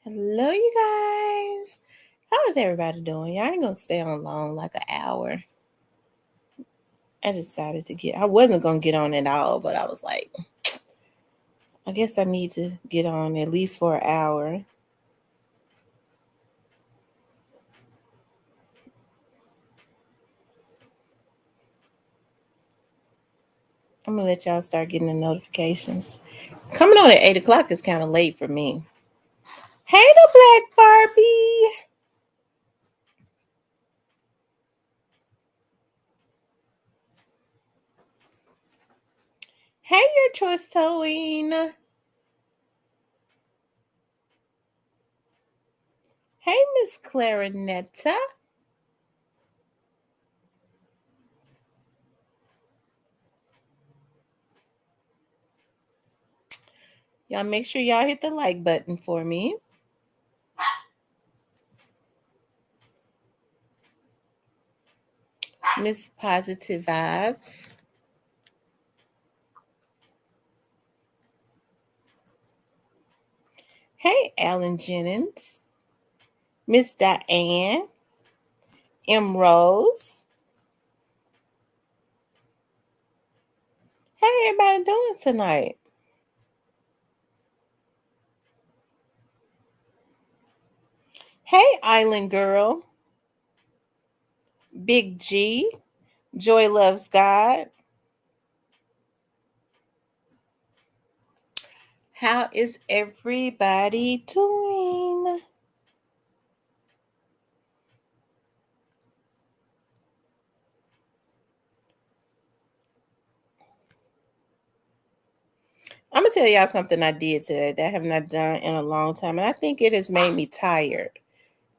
Hello, you guys. How is everybody doing? Y'all ain't gonna stay on long, like an hour. I decided I wasn't gonna get on at all, but I was like, I guess I need to get on at least for an hour. I'm gonna let y'all start getting the notifications. Coming on at 8 o'clock is kind of late for me. Hey, the Black Barbie. Hey, your choice sewing. Hey, Miss Clarinetta. Y'all make sure y'all hit the like button for me. Miss Positive Vibes. Hey, Alan Jennings. Miss Diane. M. Rose. How everybody doing tonight? Hey, Island Girl. Big G. Joy Loves God. How is everybody doing? I'm going to tell y'all something I did today that I have not done in a long time. And I think it has made me tired.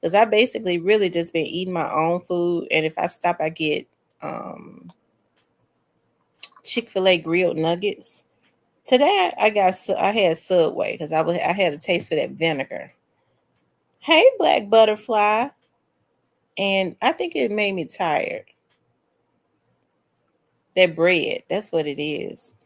Because I basically really just been eating my own food. And if I stop, I get Chick-fil-A grilled nuggets. Today I had Subway because I had a taste for that vinegar. Hey, Black Butterfly. And I think it made me tired. That bread, that's what it is.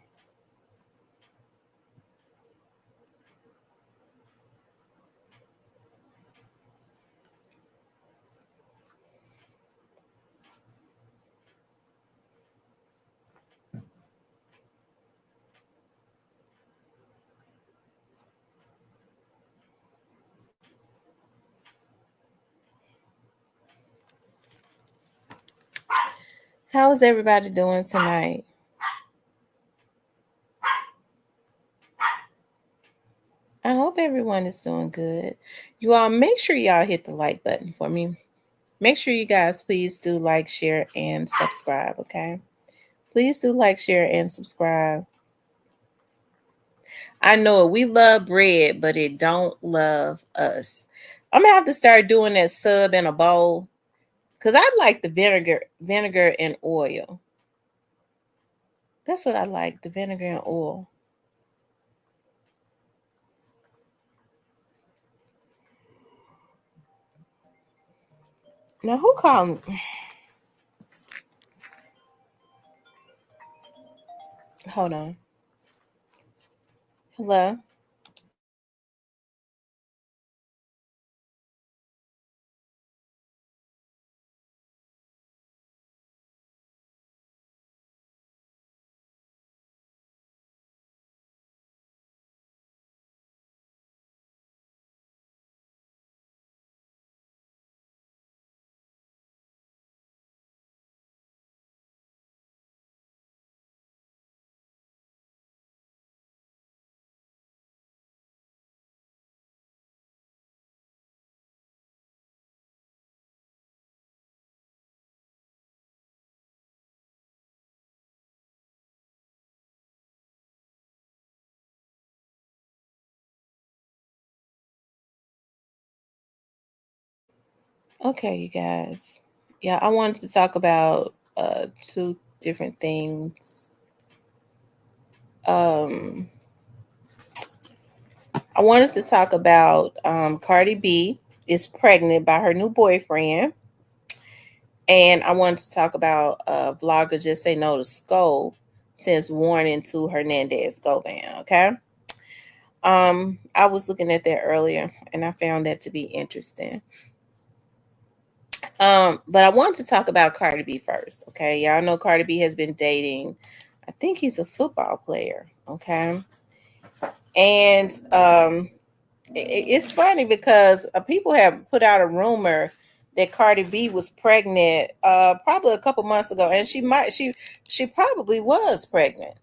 How's everybody doing tonight? I hope everyone is doing good. You all make sure y'all hit the like button for me. Make sure you guys please do like, share, and subscribe, okay? Please do like, share, and subscribe. I know we love bread, but it don't love us. I'm gonna have to start doing that sub in a bowl because I like the vinegar and oil. That's what I like, the vinegar and oil. Now who called me? Hold on. Hello. Okay, you guys. Yeah, I wanted to talk about two different things. Um I wanted to talk about Cardi B is pregnant by her new boyfriend. And I wanted to talk about vlogger Just Say No to Skull since warning to Hernandez Govan, okay? I was looking at that earlier and I found that to be interesting. But I want to talk about Cardi B first. Okay. Y'all know Cardi B has been dating, I think he's a football player. Okay. And it's funny because people have put out a rumor that Cardi B was pregnant probably a couple months ago, and she probably was pregnant.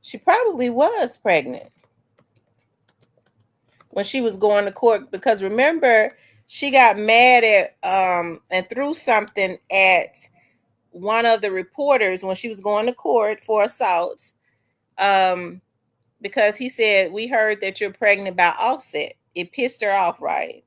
She probably was pregnant when she was going to court, because remember, she got mad at and threw something at one of the reporters when she was going to court for assault, um because he said, "We heard that you're pregnant by Offset." It pissed her off, right?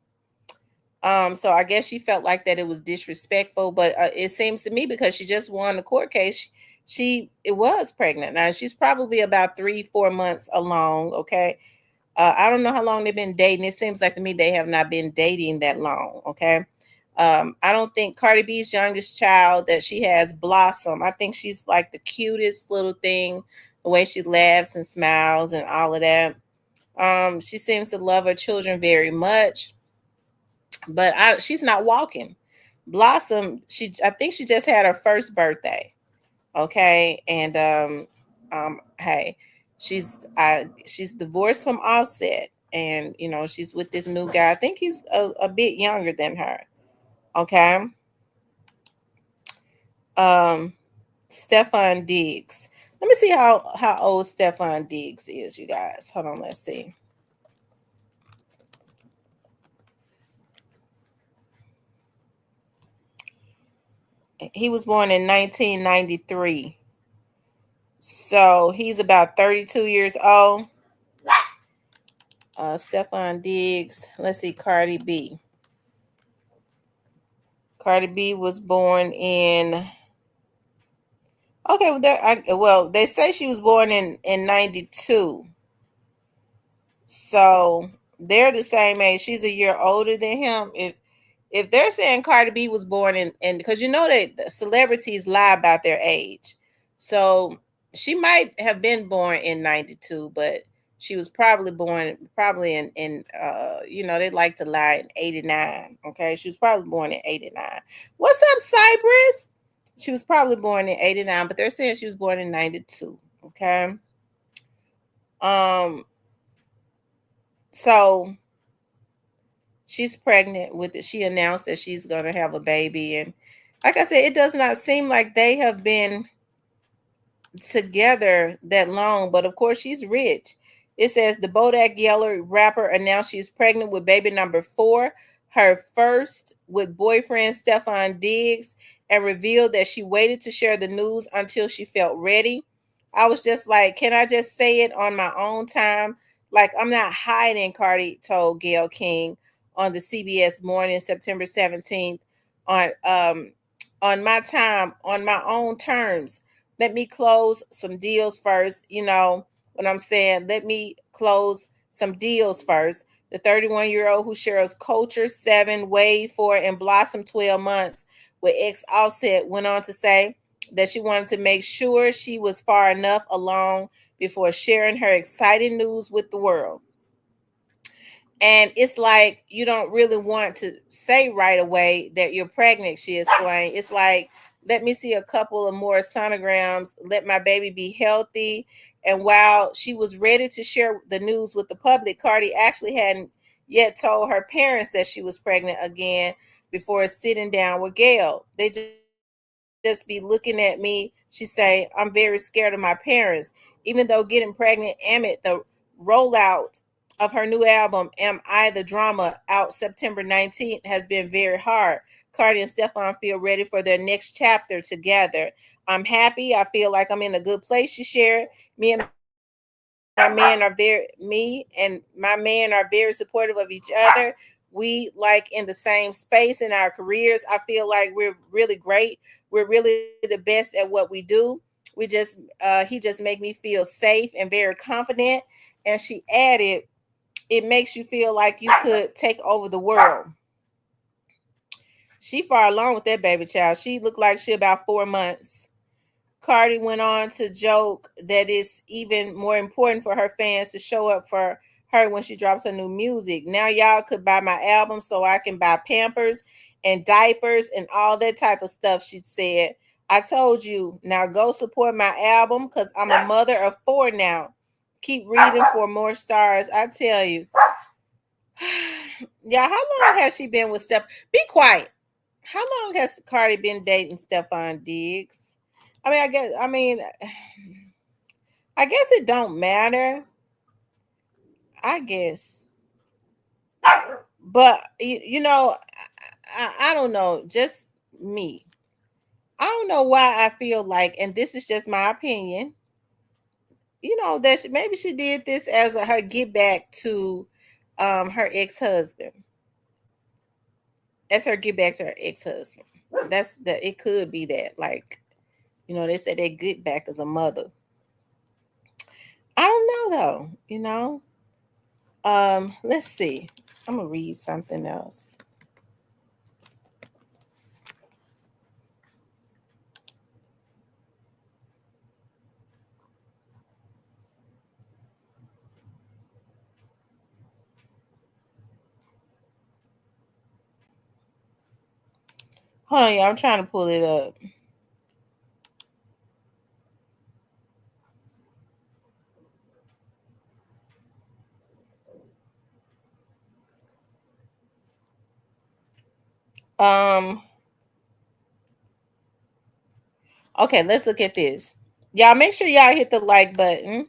So I guess she felt like that it was disrespectful, but it seems to me, because she just won the court case, she it was pregnant. Now she's probably about 3-4 months along. Okay, I don't know how long they've been dating. It seems like to me they have not been dating that long. Okay, I don't think Cardi B's youngest child that she has, Blossom. I think she's like the cutest little thing, the way she laughs and smiles and all of that. She seems to love her children very much, but she's not walking. Blossom, I think she just had her first birthday. Okay, and hey, she's divorced from Offset, and she's with this new guy. I think he's a bit younger than her. Okay, um, Stefan Diggs. Let me see how old Stefan Diggs is, you guys. Hold on, let's see. He was born in 1993. So he's about 32 years old. Stefan Diggs. Let's see, Cardi B. Cardi B was born in. Okay, well, they say she was born in 92. So they're the same age. She's a year older than him. If they're saying Cardi B was born in, and because that the celebrities lie about their age, so she might have been born in 92, but she was probably born in they like to lie in 89. Okay, she was probably born in 89. What's up, Cypress? She was probably born in 89, but they're saying she was born in 92. Okay. Um, so she's pregnant with it. She announced that she's going to have a baby. And like I said, it does not seem like they have been together that long, but of course she's rich. It says the Bodak Yellow rapper announced she's pregnant with baby number 4, her first with boyfriend Stefan Diggs, and revealed that she waited to share the news until she felt ready. I was just like, can I just say it on my own time? Like, I'm not hiding, Cardi told Gayle King on the CBS Morning, September 17th, on my time, on my own terms. Let me close some deals first. You know what I'm saying? Let me close some deals first. The 31-year-old who shares Culture 7, Wave 4, and Blossom 12 months with ex Offset went on to say that she wanted to make sure she was far enough along before sharing her exciting news with the world. And it's like you don't really want to say right away that you're pregnant, she explained. It's like, let me see a couple of more sonograms, let my baby be healthy. And while she was ready to share the news with the public, Cardi actually hadn't yet told her parents that she was pregnant again before sitting down with Gayle. They just be looking at me. She say, I'm very scared of my parents. Even though getting pregnant amid the rollout of her new album, Am I the Drama, out September 19th, has been very hard. Cardi and Stefan feel ready for their next chapter together. I'm happy. I feel like I'm in a good place, she shared. Me and my man are very supportive of each other. We like in the same space in our careers. I feel like we're really great. We're really the best at what we do. He just make me feel safe and very confident. And she added, it makes you feel like you could take over the world. She far along with that baby child. She looked like she about 4 months. Cardi went on to joke that it's even more important for her fans to show up for her when she drops her new music. Now y'all could buy my album so I can buy Pampers and diapers and all that type of stuff, she said. I told you, now go support my album because I'm a mother of four now. Keep reading for more stars. I tell you. Yeah, how long has she been with Steph? Be quiet. How long has Cardi been dating Stephon Diggs? I guess it don't matter. I guess. But I don't know, just me. I don't know why I feel like, and this is just my opinion, that maybe she did this as her get back to her ex-husband. That's her get back to her ex-husband. That's that it could be that. Like, they said they get back as a mother. I don't know though. Let's see. I'm gonna read something else. Hold on, y'all. I'm trying to pull it up. Um, okay, let's look at this. Y'all make sure y'all hit the like button.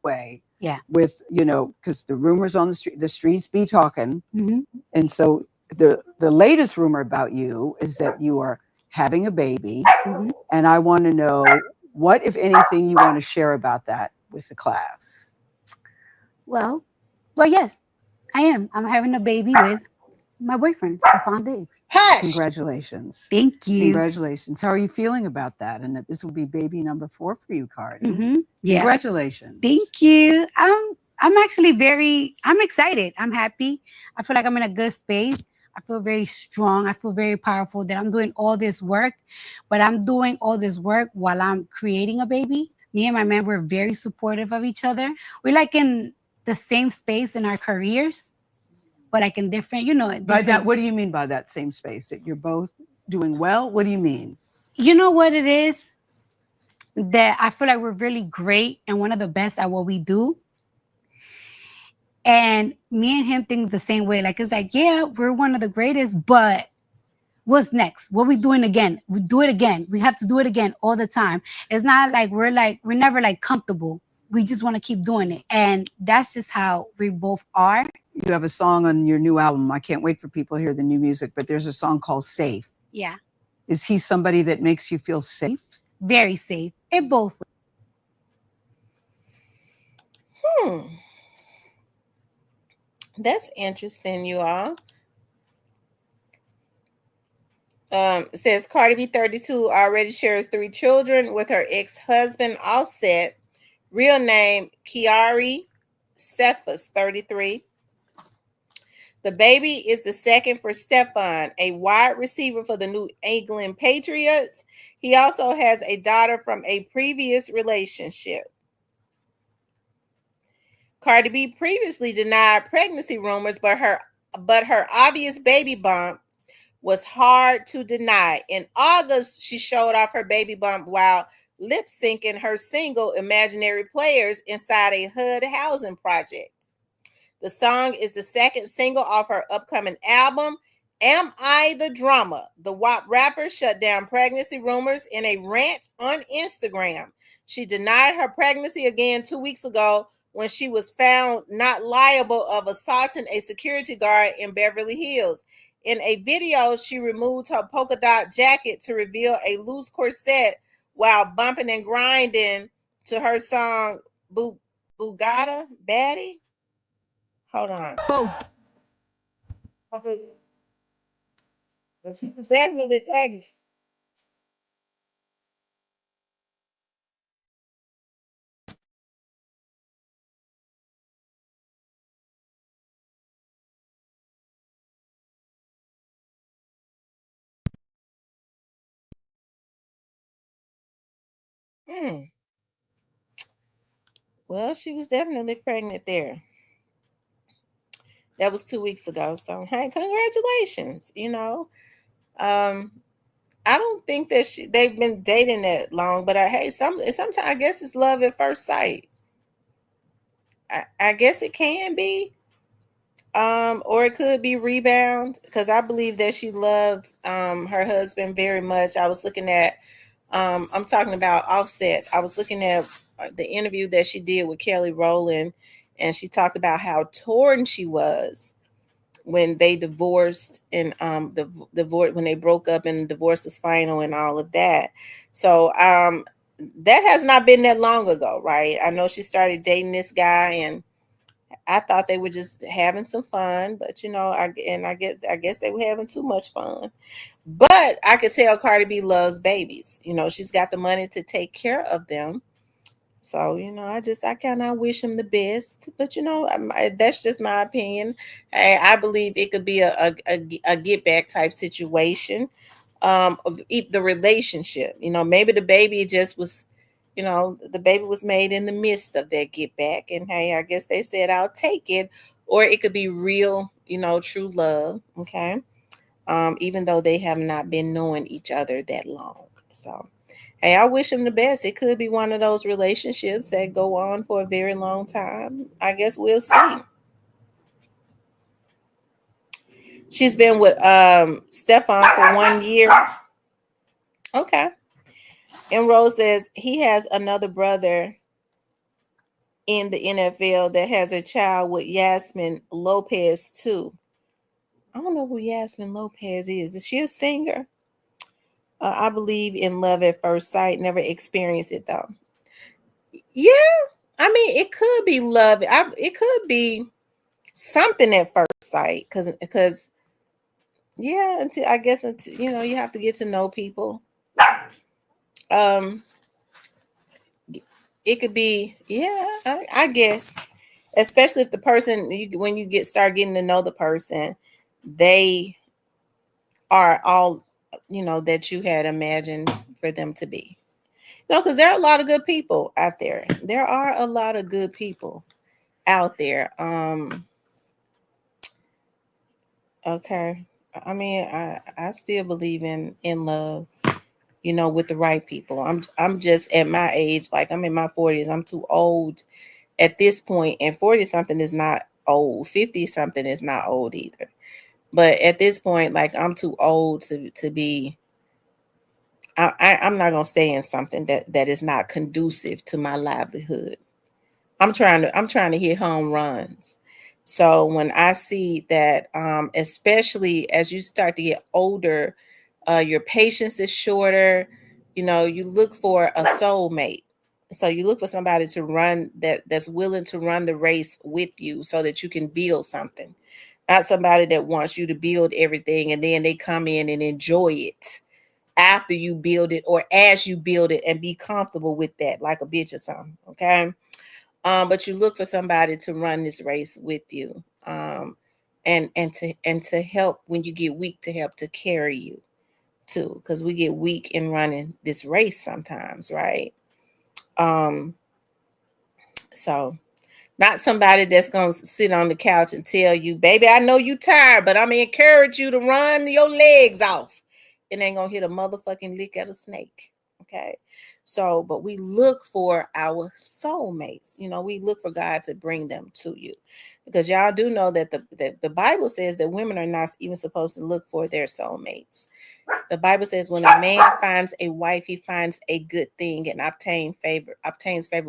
Way. Yeah. With, because the rumors on the streets be talking. Mm-hmm. And so the latest rumor about you is that you are having a baby. Mm-hmm. And I want to know what, if anything, you want to share about that with the class. Well, yes, I am. I'm having a baby with my boyfriend, Stephon Diggs. Hush. Congratulations. Thank you. Congratulations. How are you feeling about that? And that this will be baby number 4 for you, Cardi. Mm-hmm. Yeah. Congratulations. Thank you. I'm actually I'm excited. I'm happy. I feel like I'm in a good space. I feel very strong. I feel very powerful that I'm doing all this work, but I'm doing all this work while I'm creating a baby. Me and my man were very supportive of each other. We're like in the same space in our careers, but like in different, By that, what do you mean by that same space? That you're both doing well? What do you mean? You know what it is? That I feel like we're really great and one of the best at what we do. And me and him think the same way. Like, it's like, yeah, we're one of the greatest, but what's next? What we doing again? We do it again. We have to do it again all the time. It's not like we're never like comfortable. We just want to keep doing it. And that's just how we both are. You have a song on your new album. I can't wait for people to hear the new music, but there's a song called Safe. Yeah. Is he somebody that makes you feel safe? Very safe. It both ways. That's interesting, you all. It says Cardi B 32 already shares 3 children with her ex-husband Offset, real name Kiari Cephas 33. The baby is the second for Stephon, a wide receiver for the New England Patriots. He also has a daughter from a previous relationship. Cardi B previously denied pregnancy rumors, but her obvious baby bump was hard to deny. In August, she showed off her baby bump while lip syncing her single Imaginary Players inside a HUD housing project. The song is the second single off her upcoming album, Am I the Drama? The WAP rapper shut down pregnancy rumors in a rant on Instagram. She denied her pregnancy again 2 weeks ago when she was found not liable of assaulting a security guard in Beverly Hills. In a video, she removed her polka dot jacket to reveal a loose corset while bumping and grinding to her song Bugatti Baddie. Hold on. Both. Okay. That's what it takes. Hmm. Well, she was definitely pregnant there. That was 2 weeks ago. So hey, congratulations. Um, I don't think that they've been dating that long, but hey, sometimes I guess it's love at first sight. I guess it can be, or it could be rebound because I believe that she loved her husband very much. I was looking at, I'm talking about Offset. I was looking at the interview that she did with Kelly Rowland, and she talked about how torn she was when they divorced and the divorce when they broke up and the divorce was final and all of that. So that has not been that long ago, right? I know she started dating this guy, and I thought they were just having some fun, but I guess they were having too much fun. But I could tell Cardi B loves babies. She's got the money to take care of them. So, I kind of wish him the best. But, that's just my opinion. I believe it could be a get back type situation of the relationship. Maybe the baby just was, the baby was made in the midst of that get back. And hey, I guess they said, I'll take it. Or it could be real, true love. Okay. Even though they have not been knowing each other that long. So, hey, I wish him the best. It could be one of those relationships that go on for a very long time. I guess we'll see. She's been with Stefan for 1 year. Okay. And Rose says he has another brother in the NFL that has a child with Yasmin Lopez too. I don't know who Yasmin Lopez is. Is she a singer? I believe in love at first sight. Never experienced it though. Yeah, I mean, it could be love. It could be something at first sight, because yeah, until you have to get to know people. Um, it could be, yeah, I guess, especially if the person when you start getting to know the person, they are all that you had imagined for them to be. Because there are a lot of good people out there. There are a lot of good people out there. Okay. I mean, I still believe in love, with the right people. I'm just at my age, like I'm in my 40s. I'm too old at this point, and 40 something is not old. 50 something is not old either. But at this point, like I'm too old to be. I'm not gonna stay in something that is not conducive to my livelihood. I'm trying to hit home runs. So when I see that, especially as you start to get older, your patience is shorter. You look for a soulmate. So you look for somebody to run that's willing to run the race with you so that you can build something. Not somebody that wants you to build everything and then they come in and enjoy it after you build it or as you build it and be comfortable with that like a bitch or something. Okay. But you look for somebody to run this race with you, and to help when you get weak, to help to carry you too, because we get weak in running this race sometimes, right? Um, so not somebody that's gonna sit on the couch and tell you, baby, I know you tired, but I'm gonna encourage you to run your legs off. It ain't gonna hit a motherfucking lick at a snake. Okay. So, but we look for our soulmates. We look for God to bring them to you. Because y'all do know that the Bible says that women are not even supposed to look for their soulmates. The Bible says when a man finds a wife, he finds a good thing and obtains favor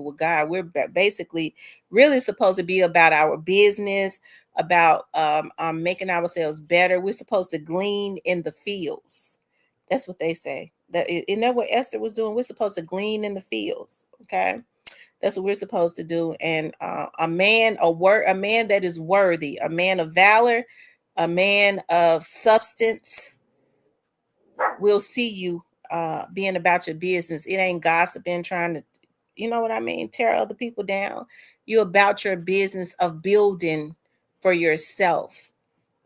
with God. We're basically really supposed to be about our business, about making ourselves better. We're supposed to glean in the fields. That's what they say. Isn't that what Esther was doing? We're supposed to glean in the fields. Okay, that's what we're supposed to do. And a man that is worthy, a man of valor, a man of substance will see you being about your business. It ain't gossiping, trying to, you know what I mean, tear other people down. You're about your business of building for yourself.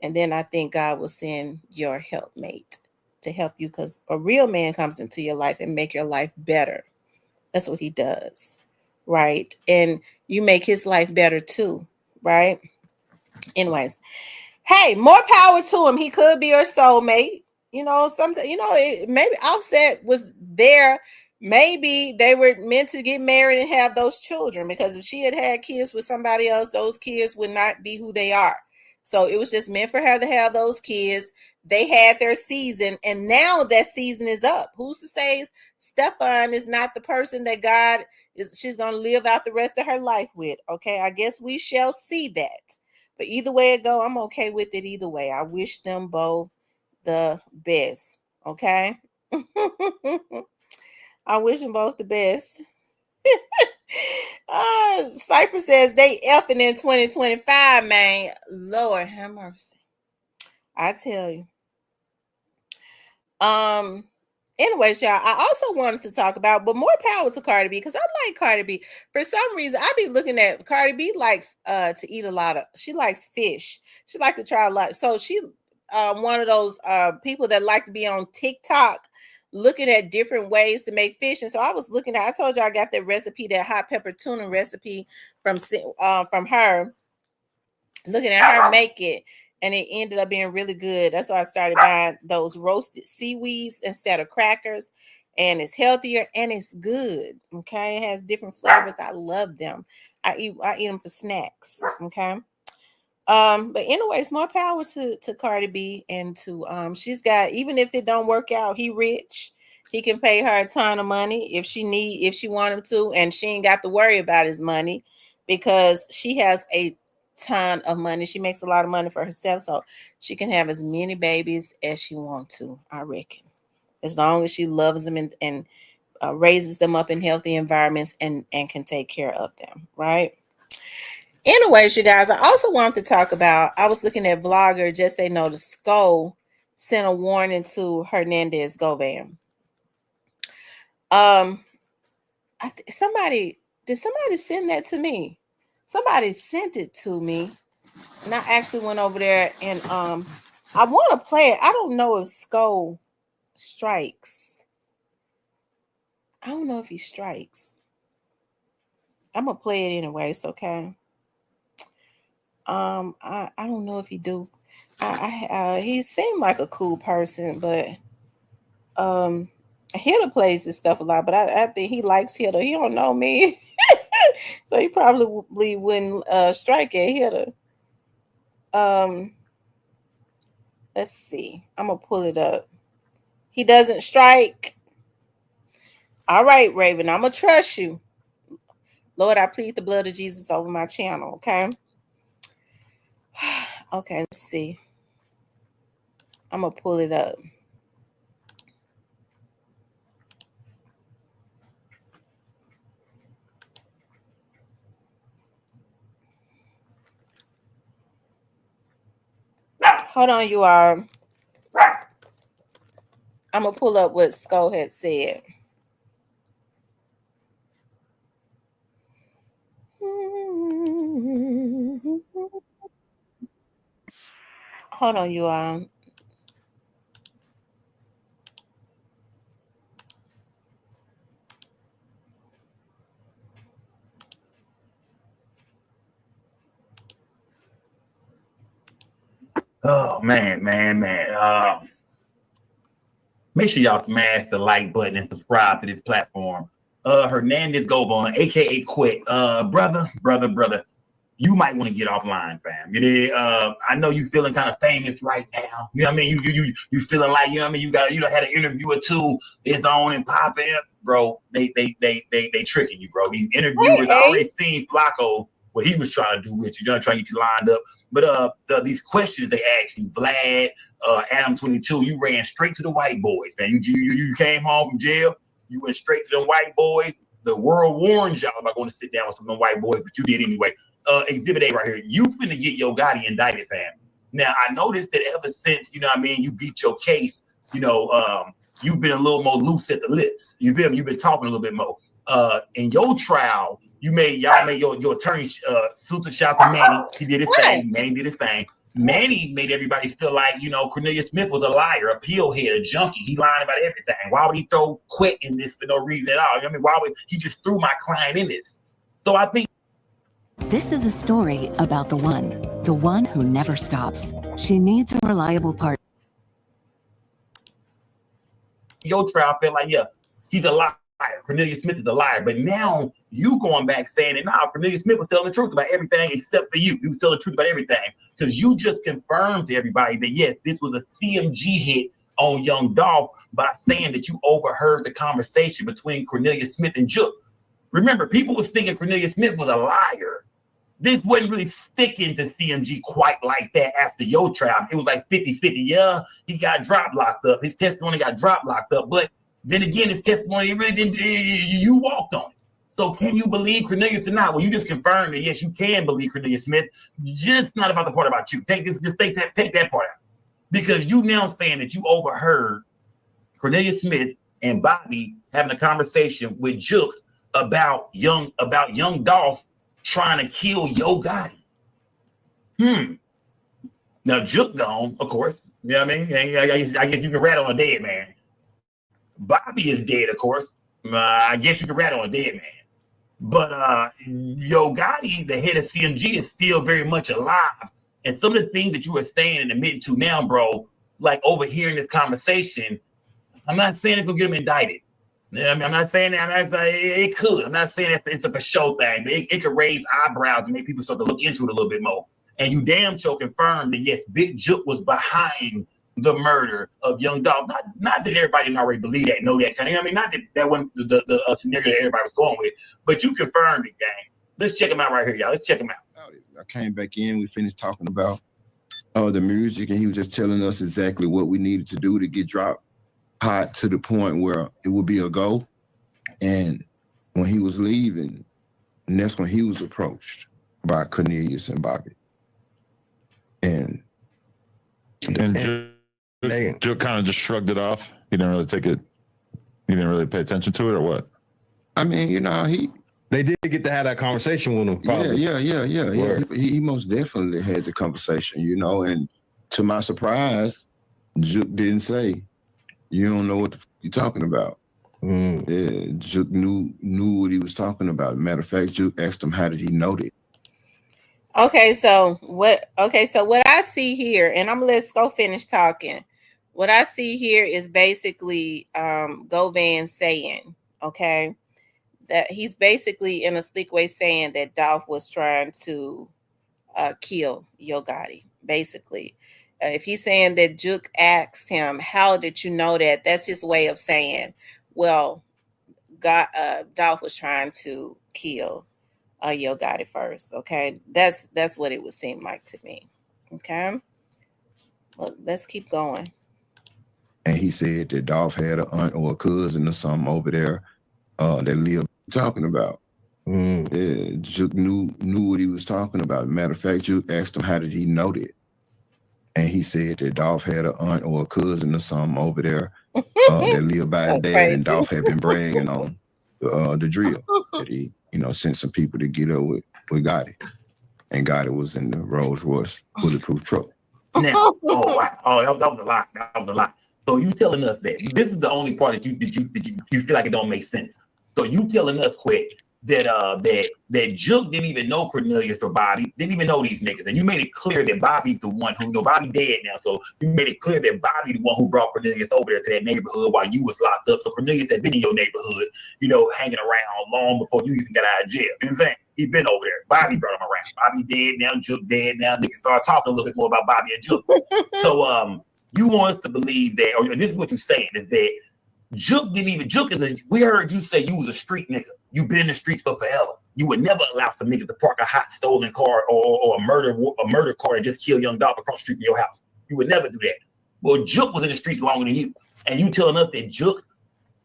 And then I think God will send your helpmate to help you, because a real man comes into your life and make your life better. That's what he does, right? And you make his life better too, right? Anyways, hey, more power to him. He could be her soulmate. Sometimes, maybe Offset was there. Maybe they were meant to get married and have those children, because if she had had kids with somebody else, those kids would not be who they are. So it was just meant for her to have those kids. They had their season, and now that season is up. Who's to say Stefan is not the person that she's going to live out the rest of her life with? Okay, I guess we shall see that. But either way it go, I'm okay with it either way. I wish them both the best. Okay. I wish them both the best. Cypress says they effing in 2025, man. Lord have mercy. I tell you. Anyways, y'all, I also wanted to talk about, but more power to Cardi B, because I like Cardi B. For some reason, I be looking at Cardi B likes to eat a lot of, she likes fish. She like to try a lot. So she one of those people that like to be on TikTok looking at different ways to make fish. And so I was looking at, I told you I got that recipe, that hot pepper tuna recipe from her, looking at her make it. And it ended up being really good. That's why I started buying those roasted seaweeds instead of crackers. And it's healthier and it's good. Okay. It has different flavors. I love them. I eat them for snacks. Okay. But anyways, more power to Cardi B, and to she's got, even if it don't work out, he rich. He can pay her a ton of money if she want him to, and she ain't got to worry about his money, because she has a ton of money. She makes a lot of money for herself, so she can have as many babies as she wants to, I reckon, as long as she loves them and raises them up in healthy environments and can take care of them, right? Anyways, you guys, I also wanted to talk about, I was looking at Vlogger Just Say No to Skull sent a warning to Hernandez Govan. Somebody send that to me? Somebody sent it to me, and I actually went over there, and I want to play it. I don't know if Skull strikes. I don't know if he strikes. I'm gonna play it anyways, okay? I don't know if he do. He seemed like a cool person, but Hitter plays this stuff a lot, but I think he likes Hitter. He don't know me. So he probably wouldn't strike at Hitter. Let's see. I'm gonna pull it up. He doesn't strike. All right, Raven, I'm gonna trust you. Lord, I plead the blood of Jesus over my channel, okay? Okay, let's see. I'm gonna pull it up. Hold on, you are. I'm gonna pull up what Skull had said. Hold on, you are. Oh man. Make sure y'all smash the like button and subscribe to this platform. Hernandez Govan, aka Quick. Brother, you might want to get offline, fam. I know you feeling kind of famous right now. You know what I mean? You feeling like, you know what I mean? You had an interview or two, it's on and popping. Bro, they tricking you, bro. These interviewers, I already seen Flacco, what he was trying to do with you, trying to get you lined up. But these questions they asked you, Vlad, Adam 22, you ran straight to the white boys, man. You came home from jail, you went straight to the white boys. The world warns y'all about going to sit down with some of the white boys, but you did anyway. Exhibit A right here. You finna get Yo Gotti indicted, fam. Now I noticed that ever since, you know what I mean, you beat your case, you've been a little more loose at the lips. You feel me? You've been talking a little bit more. In your trial, y'all made your attorney Suta Shaka Manny. He did his thing. Manny did his thing. Manny made everybody feel like, Cornelius Smith was a liar, a pillhead, a junkie. He lying about everything. Why would he throw Quit in this for no reason at all? Why would he just threw my client in this? So I think This is a story about the one who never stops. She needs a reliable partner. your trial felt like, he's a liar. Cornelius Smith is a liar. But now you going back saying that, nah, Cornelius Smith was telling the truth about everything except for you. He was telling the truth about everything. Because you just confirmed to everybody that, yes, this was a CMG hit on Young Dolph by saying that you overheard the conversation between Cornelius Smith and Jook. Remember, people was thinking Cornelius Smith was a liar. This wasn't really sticking to CMG quite like that after your trial. It was like 50-50. Yeah, he got drop locked up. His testimony got drop locked up. But then again, his testimony, it really didn't, you walked on it. So can you believe Cornelius or not? Well, you just confirmed that, yes, you can believe Cornelius Smith, just not about the part about you. Take that part out. Because you now saying that you overheard Cornelius Smith and Bobby having a conversation with Jook about young Dolph trying to kill Yo Gotti. Now Jook gone, of course. You know what I mean? I guess you can rat on a dead man. Bobby is dead, of course. I guess you can rat on a dead man. But Yo Gotti, the head of CMG, is still very much alive. And some of the things that you were saying and admitting to now, bro, like overhearing this conversation, I'm not saying it's gonna get him indicted. I'm not saying that. It could. I'm not saying it's a for show thing, but it could raise eyebrows and make people start to look into it a little bit more. And you damn sure confirmed that, yes, Big Jook was behind the murder of Young Dolph. Not that everybody didn't already believe that, know that kind of. I mean, not that wasn't the scenario that everybody was going with, but you confirmed it, gang. Let's check him out right here, y'all. Let's check him out. I came back in. We finished talking about the music, and he was just telling us exactly what we needed to do to get dropped hot to the point where it would be a go. And when he was leaving, and that's when he was approached by Cornelius and Bobby. And Joe kind of just shrugged it off. He didn't really take it. He didn't really pay attention to it, or what? I mean, they did get to have that conversation with him. Probably. Yeah. He most definitely had the conversation, and to my surprise, Jook didn't say, "You don't know what you're talking about." Yeah, Jook knew what he was talking about. Matter of fact, Jook asked him, "How did he know that?" Okay, so what I see here, and let's go finish talking. What I see here is basically Govan saying, okay, that he's basically in a sleek way saying that Dolph was trying to kill Yo Gotti, basically. If he's saying that Jook asked him, how did you know that? That's his way of saying, well, Dolph was trying to kill Yo Gotti first. Okay, that's what it would seem like to me. Okay, well, let's keep going. And he said that Dolph had an aunt or a cousin or something over there that lived talking about. Yeah, Jook knew what he was talking about. Matter of fact, Jook asked him, how did he know that? And he said that Dolph had an aunt or a cousin or something over there that lived by his dad, crazy. And Dolph had been bragging on the drill that he, sent some people to get up with Gotti. And Gotti was in the Rolls Royce bulletproof truck. Now, that was a lot. That was a lot. So you telling us that this is the only part that you feel like it don't make sense. So you telling us, quick, that Jook didn't even know Cornelius or Bobby, didn't even know these niggas, and you made it clear that Bobby's the one who Bobby dead now. So you made it clear that Bobby the one who brought Cornelius over there to that neighborhood while you was locked up. So Cornelius had been in your neighborhood, hanging around long before you even got out of jail. You know what I'm saying? He'd been over there. Bobby brought him around. Bobby dead now, Jook dead now. Niggas start talking a little bit more about Bobby and Jook. So you want us to believe that, or this is what you're saying, is that Jook we heard you say you was a street nigga. You've been in the streets for forever. You would never allow some niggas to park a hot stolen car or a murder car and just kill Young Dolph across the street from your house. You would never do that. Well, Jook was in the streets longer than you. And you telling us that Jook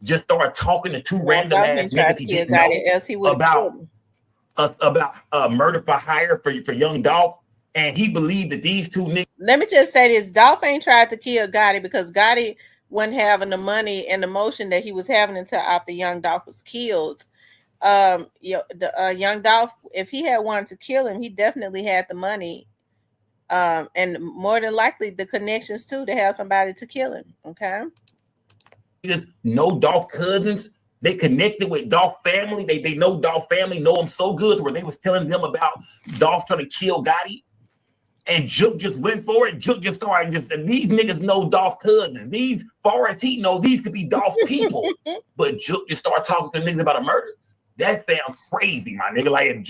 just started talking to two random ass niggas he didn't know about murder for hire for Young Dolph. And he believed that these two niggas. Let me just say this. Dolph ain't tried to kill Gotti because Gotti wasn't having the money and the motion that he was having until after Young Dolph was killed. Young Dolph, if he had wanted to kill him, he definitely had the money And more than likely the connections too to have somebody to kill him. Okay. Just know Dolph cousins. They connected with Dolph family. They know Dolph family, know him so good where they was telling them about Dolph trying to kill Gotti. And Jook just went for it. Jook just started and these niggas know Dolph cousins. These, far as he know, these could be Dolph people. But Jook just started talking to niggas about a murder. That sounds crazy, my nigga. Like,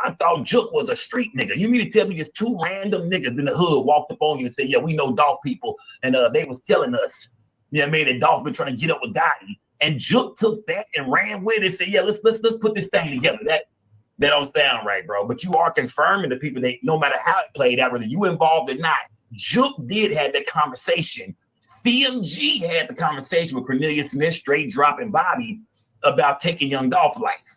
I thought Jook was a street nigga. You mean to tell me just two random niggas in the hood walked up on you and said, yeah, we know Dolph people. And they was telling us, you know what I mean, that Dolph been trying to get up with Gotti. And Jook took that and ran with it and said, yeah, let's put this thing together. That don't sound right, bro. But you are confirming to people that no matter how it played out, whether you involved or not, Jook did have that conversation. CMG had the conversation with Cornelius Smith, Straight Drop, and Bobby about taking Young Dolph's life.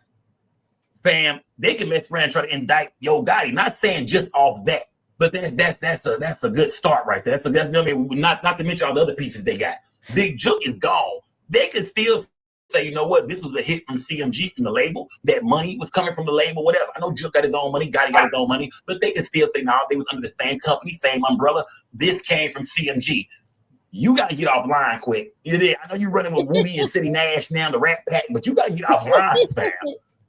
Fam, they can mess around and try to indict Yo Gotti. Not saying just off that, but that's a good start right there. That's you know what I mean? Not to mention all the other pieces they got. Big Jook is gone. They could still say, you know what, this was a hit from CMG from the label. That money was coming from the label, whatever. I know Jook got his own money, Gotti got his own money, but they can still say, no, they was under the same company, same umbrella. This came from CMG. You got to get offline quick. I know you're running with Rudy and City Nash now, the Rat Pack, but you got to get offline, fam.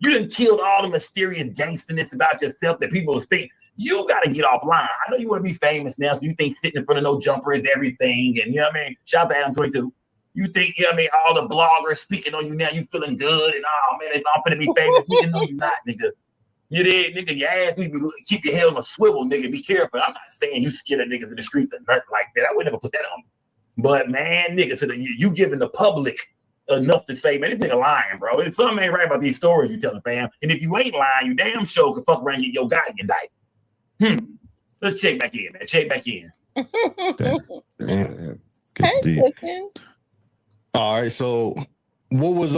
You done killed all the mysterious gangsterness about yourself that people think. You got to get offline. I know you want to be famous now, so you think sitting in front of no jumper is everything. And you know what I mean? Shout out to Adam 22. You think, you know what I mean, all the bloggers speaking on you now, you feeling good, and oh man, it's all gonna be famous. Nigga, no, you're not, nigga. You did, nigga, your ass need to keep your head on a swivel, nigga. Be careful. I'm not saying you scared of niggas in the streets or nothing like that. I would never put that on you. But man, nigga, you giving the public enough to say, man, this nigga lying, bro. If something ain't right about these stories you telling, fam. And if you ain't lying, you damn sure can fuck around and get Yo Gotti indicted. Let's check back in, man. Check back in. All right, so what was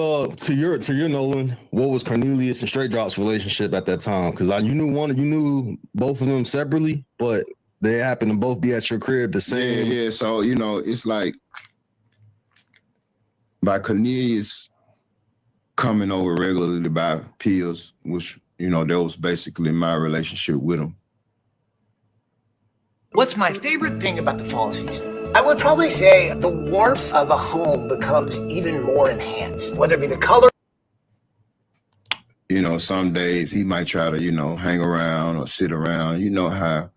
to your Nolan? What was Cornelius and Straight Drop's relationship at that time? Because you knew both of them separately, but they happened to both be at your crib the same. Yeah. So it's like by Cornelius coming over regularly to buy pills, which that was basically my relationship with him. What's my favorite thing about the fall season? I would probably say the warmth of a home becomes even more enhanced, whether it be the color. Some days he might try to, hang around or sit around. You know how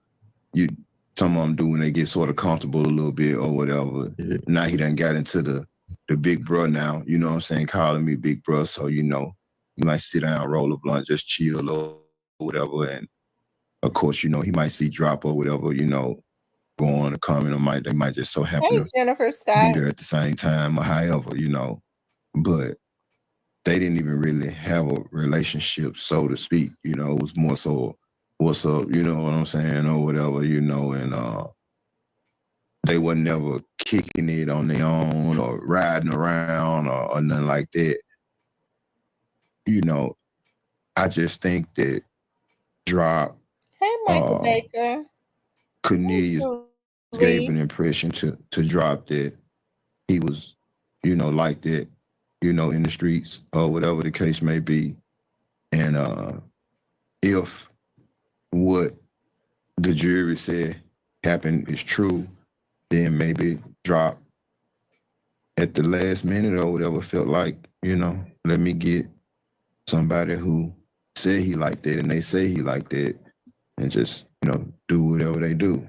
some of them do when they get sort of comfortable a little bit or whatever. Yeah. Now he done got into the big bro now, you know what I'm saying, calling me big bro. So, you might sit down, roll a blunt, just chill or whatever. And of course, he might see Drop or whatever, going to come and they might just so happen to Jennifer Scott. be there at the same time or however, but they didn't even really have a relationship, so to speak. It was more so, what's up, you know what I'm saying, or whatever, and they were never kicking it on their own or riding around or nothing like that. I just think that Drop, hey, Michael Baker, Cornelius gave an impression to Drop that he was, like that, in the streets or whatever the case may be. And if what the jury said happened is true, then maybe Drop at the last minute or whatever felt like, let me get somebody who said he liked that and they say he liked that and just, do whatever they do.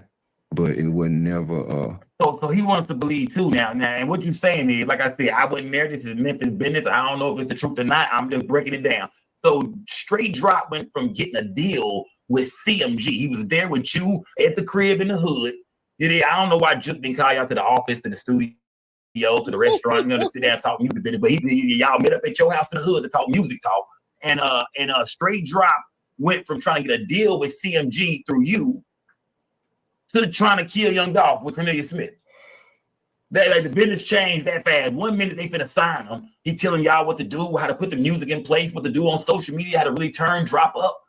But it was never So he wants to believe too now. And what you saying is, like I said, I wasn't there. This is Memphis business. I don't know if it's the truth or not. I'm just breaking it down. So Straight Drop went from getting a deal with CMG. He was there with you at the crib in the hood. I don't know why Juke didn't call y'all to the office, to the studio, to the restaurant, to sit down and talk music business. But y'all met up at your house in the hood to talk music talk. And Straight Drop went from trying to get a deal with CMG through you to trying to kill Young Dolph with Cornelius Smith. The business changed that fast. 1 minute they finna sign him. He telling y'all what to do, how to put the music in place, what to do on social media, how to really turn Drop up.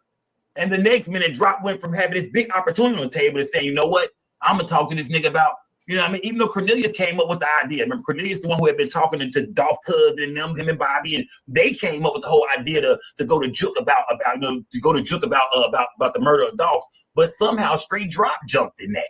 And the next minute, Drop went from having this big opportunity on the table to saying, you know what? I'm gonna talk to this nigga about, even though Cornelius came up with the idea. Remember, Cornelius, the one who had been talking to Dolph Cousin and them, him and Bobby, and they came up with the whole idea to go to Juke about the murder of Dolph. but somehow straight drop jumped in that.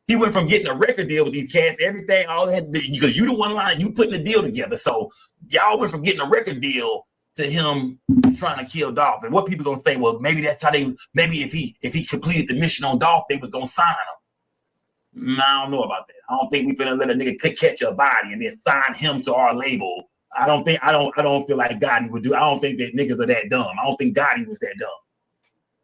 He went from getting a record deal with these cats, everything, all that, because you the one line, you putting the deal together. So y'all went from getting a record deal to him trying to kill Dolph. And what people gonna say, well, maybe that's how maybe if he completed the mission on Dolph, they was gonna sign him. I don't know about that. I don't think we finna let a nigga catch a body and then sign him to our label. I don't feel like Gotti would do. I don't think that niggas are that dumb. I don't think Gotti was that dumb.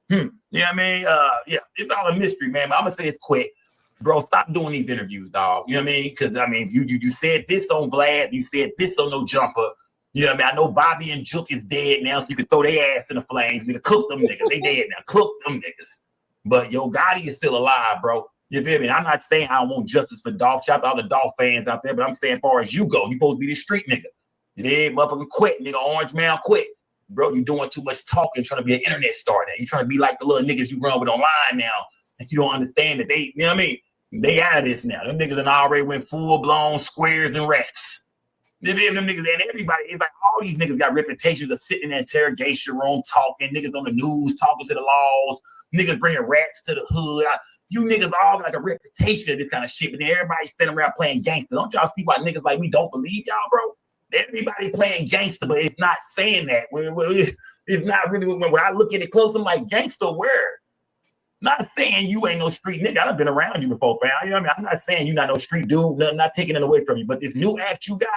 You know what I mean? Yeah, it's all a mystery, man. But I'm gonna say this quick. Bro, stop doing these interviews, dog. You know what I mean? Because, I mean, you said this on Vlad. You said this on No Jumper. You know what I mean? I know Bobby and Juke is dead now, so you can throw their ass in the flames. You can cook them niggas. They dead now. Cook them niggas. But, yo, Gotti is still alive, bro. You feel me? I'm not saying I don't want justice for Dolph. Shout out to all the Dolph fans out there, but I'm saying as far as you go, you supposed to be the street nigga. You did motherfucking quit, nigga. Orange man quit. Bro, you doing too much talking, trying to be an internet star now. You trying to be like the little niggas you run with online now. And you don't understand that they, you know what I mean? They out of this now. Them niggas done already went full-blown squares and rats. Them niggas and everybody, it's like all these niggas got reputations of sitting in the interrogation room talking, niggas on the news talking to the laws, niggas bringing rats to the hood. You niggas all got like a reputation of this kind of shit, but then everybody standing around playing gangster. Don't y'all see why niggas like we don't believe y'all, bro? Everybody playing gangster, but it's not saying that. It's not really, when I look at it close, I'm like, gangster where? Not saying you ain't no street nigga. I've been around you before, fam. You know what I mean? I'm not saying you not no street dude. Not taking it away from you. But this new act you got,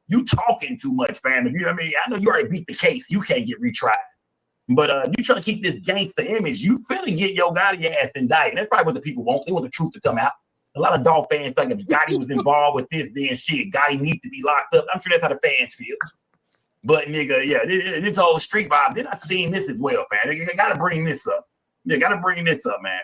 you talking too much, fam. You know what I mean? I know you already beat the case. You can't get retried. But you trying to keep this gangster image. You finna get your Gotti ass indicted. That's probably what the people want. They want the truth to come out. A lot of Dolph fans think if Gotti was involved with this, then shit, Gotti needs to be locked up. I'm sure that's how the fans feel. But nigga, yeah, this whole street vibe, they're not seeing this as well, fam. They gotta bring this up. You gotta bring this up, man.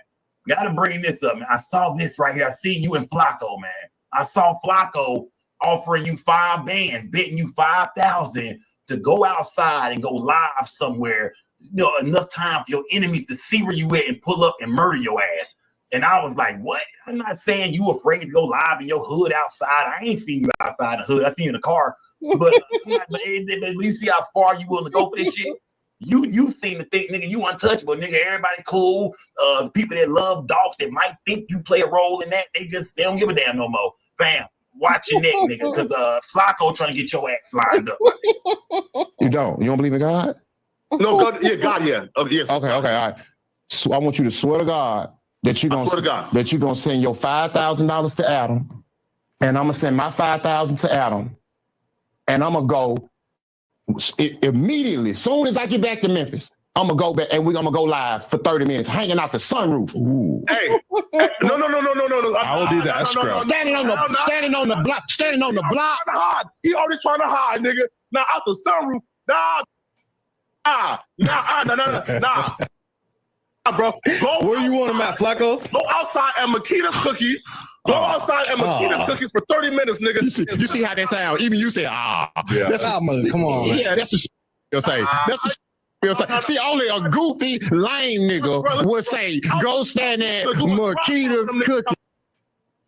Gotta bring this up, man. I saw this right here. I see you and Flacco, man. I saw Flacco offering you 5 bands, betting you 5,000 to go outside and go live somewhere. You know, enough time for your enemies to see where you at and pull up and murder your ass. And I was like, what? I'm not saying you afraid to go live in your hood outside. I ain't seen you outside the hood. I seen you in the car. But you see how far you willing to go for this shit? You seem to think, nigga, you untouchable, nigga. Everybody cool. People that love dogs that might think you play a role in that, they don't give a damn no more. Bam, watch your neck, nigga, because Flacco trying to get your ass lined up. You don't believe in God? No, God, yeah, God, yeah. Yes. Okay, all right. So I want you to swear to God that you're gonna send your $5,000 to Adam, and I'm gonna send my $5,000 to Adam, and I'm gonna go immediately, as soon as I get back to Memphis, I'm gonna go back and we're gonna go live for 30 minutes, hanging out the sunroof. Ooh. Hey, no. I will be the escrow. Standing on the block. Hide. He already trying to hide, nigga. Now out the sunroof. Nah, bro. Go Where you want him at, Flacco? Go outside at Makita's Cookies. Go outside at Makita's Cookies for 30 minutes, nigga. You see how that sound? Even you say, Yeah. Come on, man. Yeah, that's the shit you'll say. That's the shit you'll say. See, only a goofy, lame nigga would say, go stand at Makita's Cookies.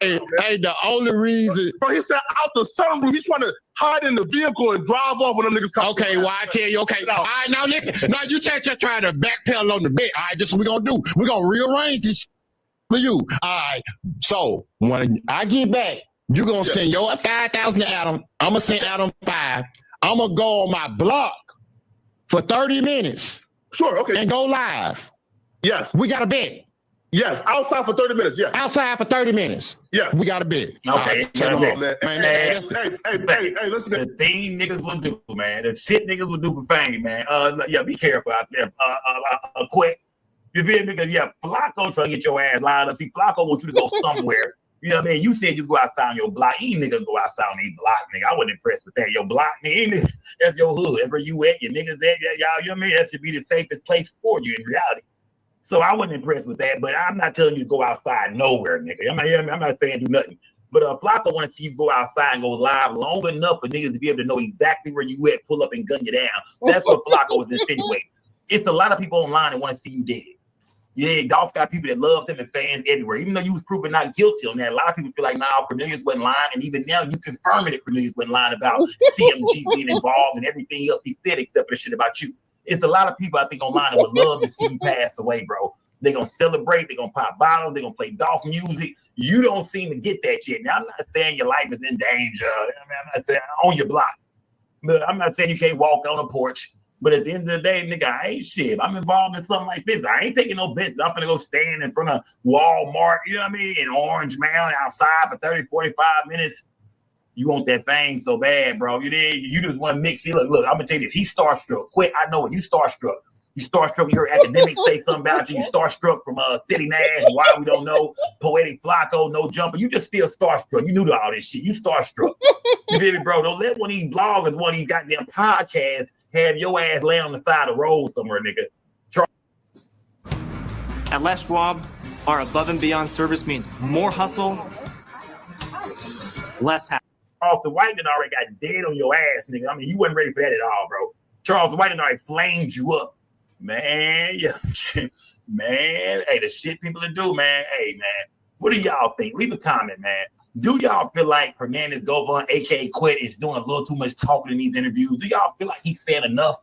Hey, the only reason. Bro, he said out the sunroof. He's trying to hide in the vehicle and drive off when them niggas come. Okay, well, I tell you, okay. All right, now listen. Now you trying to backpedal on the bet. All right, this is what we're going to do. We're going to rearrange this for you. All right. So when I get back, you're going to send your 5,000 to Adam. I'm going to send Adam 5. I'm going to go on my block for 30 minutes. Sure, okay. And go live. Yes. We got a bet. Yes, outside for 30 minutes, yeah. Outside for 30 minutes. Yeah. We got a bet. Okay. Hey, listen. The thing niggas will do, man. The shit niggas will do for fame, man. Yeah, be careful out there. Quick. You feel me? Because, Flacco trying to get your ass lined up. See, Flacco wants you to go somewhere. You know what I mean? You said you go outside on your block. He niggas go outside on their block, nigga. I wasn't impressed with that. Your block, nigga, that's your hood. That's where you at. Your niggas at, y'all, you know what I mean? That should be the safest place for you in reality. So I wasn't impressed with that, but I'm not telling you to go outside nowhere, nigga. I'm not saying do nothing. But Flacco want to see you go outside and go live long enough for niggas to be able to know exactly where you at, pull up and gun you down. That's what Flacco was insinuating. It's a lot of people online that want to see you dead. Yeah, Dolph got people that love him and fans everywhere. Even though you was proven not guilty on that, a lot of people feel like, nah, Cornelius wasn't lying. And even now you confirming that Cornelius wasn't lying about CMG being involved and everything else he said except for the shit about you. It's a lot of people I think online that would love to see you pass away, bro. They're gonna celebrate, they're gonna pop bottles, they're gonna play Dolph music. You don't seem to get that yet. Now, I'm not saying your life is in danger. I mean, I'm not saying on your block. But I'm not saying you can't walk on a porch. But at the end of the day, nigga, I ain't shit. I'm involved in something like this. I ain't taking no business. I'm gonna go stand in front of Walmart, you know what I mean, in Orange Mound outside for 30, 45 minutes. You want that fame so bad, bro. You just want to mix it. Look, I'm gonna tell you this. He's starstruck. Quick, I know it. You starstruck. You starstruck. You heard academics say something about you. You starstruck from City Nash. Why we don't know. Poetic Flacco, no jumper. You just still starstruck. You knew all this shit. You starstruck. You feel me, bro? Don't let one of these bloggers, one of these goddamn podcasts, have your ass lay on the side of the road somewhere, nigga. At Les Schwab, our above and beyond service means more hustle, less hassle. Charles the White already got dead on your ass, nigga. I mean, you wasn't ready for that at all, bro. Charles the White already flamed you up. Man, yeah. Man, hey, the shit people do, man. Hey, man, what do y'all think? Leave a comment, man. Do y'all feel like Hernandez Govan, aka Quit, is doing a little too much talking in these interviews? Do y'all feel like he said enough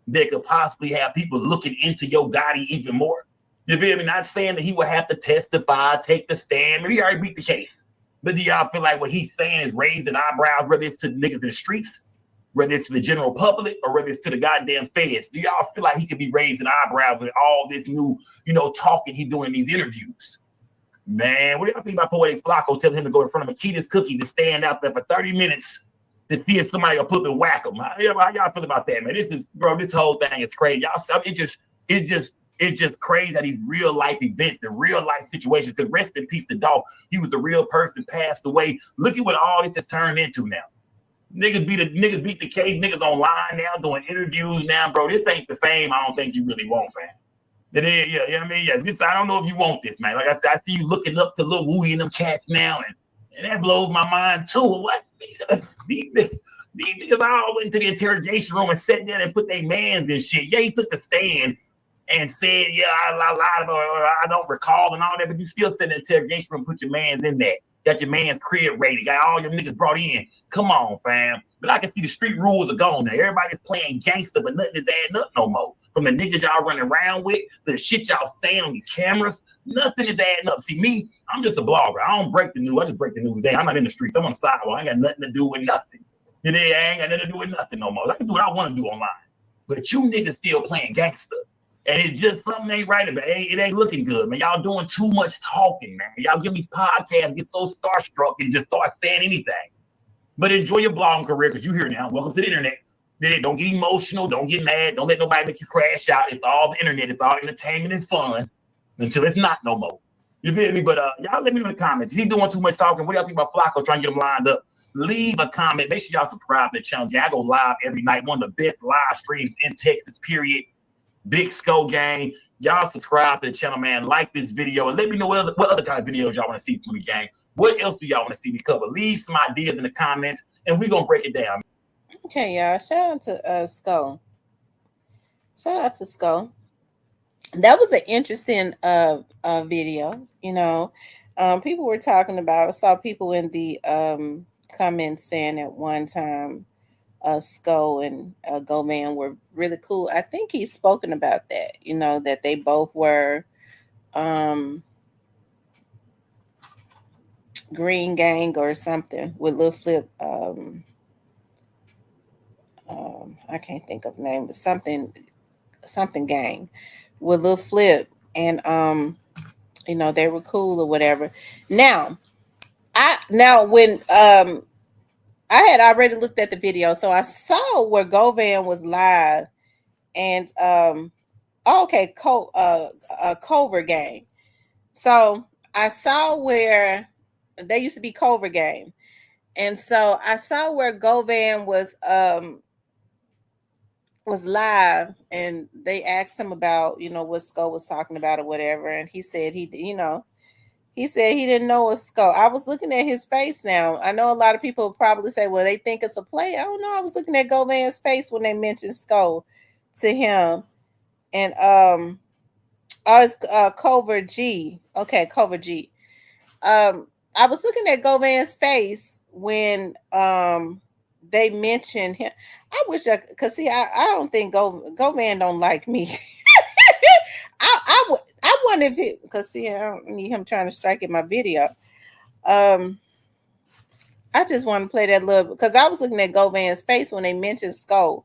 that could possibly have people looking into your Gotti even more? You feel me? Not saying that he would have to testify, take the stand. Maybe he already beat the case. But do y'all feel like what he's saying is raising eyebrows, whether it's to the niggas in the streets, whether it's to the general public, or whether it's to the goddamn feds? Do y'all feel like he could be raising eyebrows with all this new, talking he's doing in these interviews? Man, what do y'all think about Poetic Flacco telling him to go in front of Makita's Cookies and stand out there for 30 minutes to see if somebody will put the whack him? How y'all feel about that, man? This whole thing is crazy. Y'all, it's just crazy that these real life events, the real life situations, because rest in peace to Dolph. He was the real person, passed away. Look at what all this has turned into now. Niggas beat the case, niggas online now doing interviews now, bro. This ain't the fame I don't think you really want, fam. Yeah, you know what I mean? Yeah, I don't know if you want this, man. Like I said, I see you looking up to Lil Woody and them cats now, and that blows my mind too. What? These niggas all went to the interrogation room and sat there and put their mans and shit. Yeah, he took a stand and said, yeah, I lied about it, or I don't recall and all that, but you still sit in the interrogation room and put your mans in there. Got your man's crib ready. Got all your niggas brought in. Come on, fam. But I can see the street rules are gone now. Everybody's playing gangster, but nothing is adding up no more. From the niggas y'all running around with, to the shit y'all saying on these cameras, nothing is adding up. See, me, I'm just a blogger. I don't break the news. I just break the news day. I'm not in the streets. I'm on the sidewalk. I ain't got nothing to do with nothing. I ain't got nothing to do with nothing no more. I can do what I want to do online. But you niggas still playing gangster. And it's just something ain't right about it. It ain't looking good, man. Y'all doing too much talking, man. Y'all give these podcasts, get so starstruck and just start saying anything. But enjoy your blogging career, because you're here now. Welcome to the internet. Don't get emotional. Don't get mad. Don't let nobody make you crash out. It's all the internet. It's all entertainment and fun until it's not no more. You feel me? But y'all let me know in the comments. Is he doing too much talking? What do y'all think about Flacco trying to get him lined up? Leave a comment. Make sure y'all subscribe to the channel. I go live every night. One of the best live streams in Texas, period. Big Skull Gang. Y'all subscribe to the channel, man. Like this video and let me know what other kind of videos y'all want to see from the gang. What else do y'all want to see me cover? Leave some ideas in the comments and we're going to break it down. Okay, y'all. Shout out to Skull. Shout out to Skull. That was an interesting video. People were talking about, I saw people in the comments saying at one time Skull and Govan were really cool. I think he's spoken about that, that they both were Green Gang or something with Lil Flip. I can't think of the name, but something gang with Lil Flip, and they were cool or whatever. Now when I had already looked at the video, so I saw where Govan was live, and Culver Gang. So I saw where they used to be Culver Gang, and so I saw where Govan was live, and they asked him about what Skull was talking about or whatever, and he said he didn't know a Skull. I was looking at his face now. I know a lot of people probably say, well, they think it's a play. I don't know. I was looking at Govan's face when they mentioned Skull to him. And it's Culver G. Okay, Culver G. I was looking at Govan's face when they mentioned him. I wish I don't think Govan don't like me. I I wonder if it, because see, I don't need him trying to strike at my video. I just want to play that little, because I was looking at Govan's face when they mentioned Skull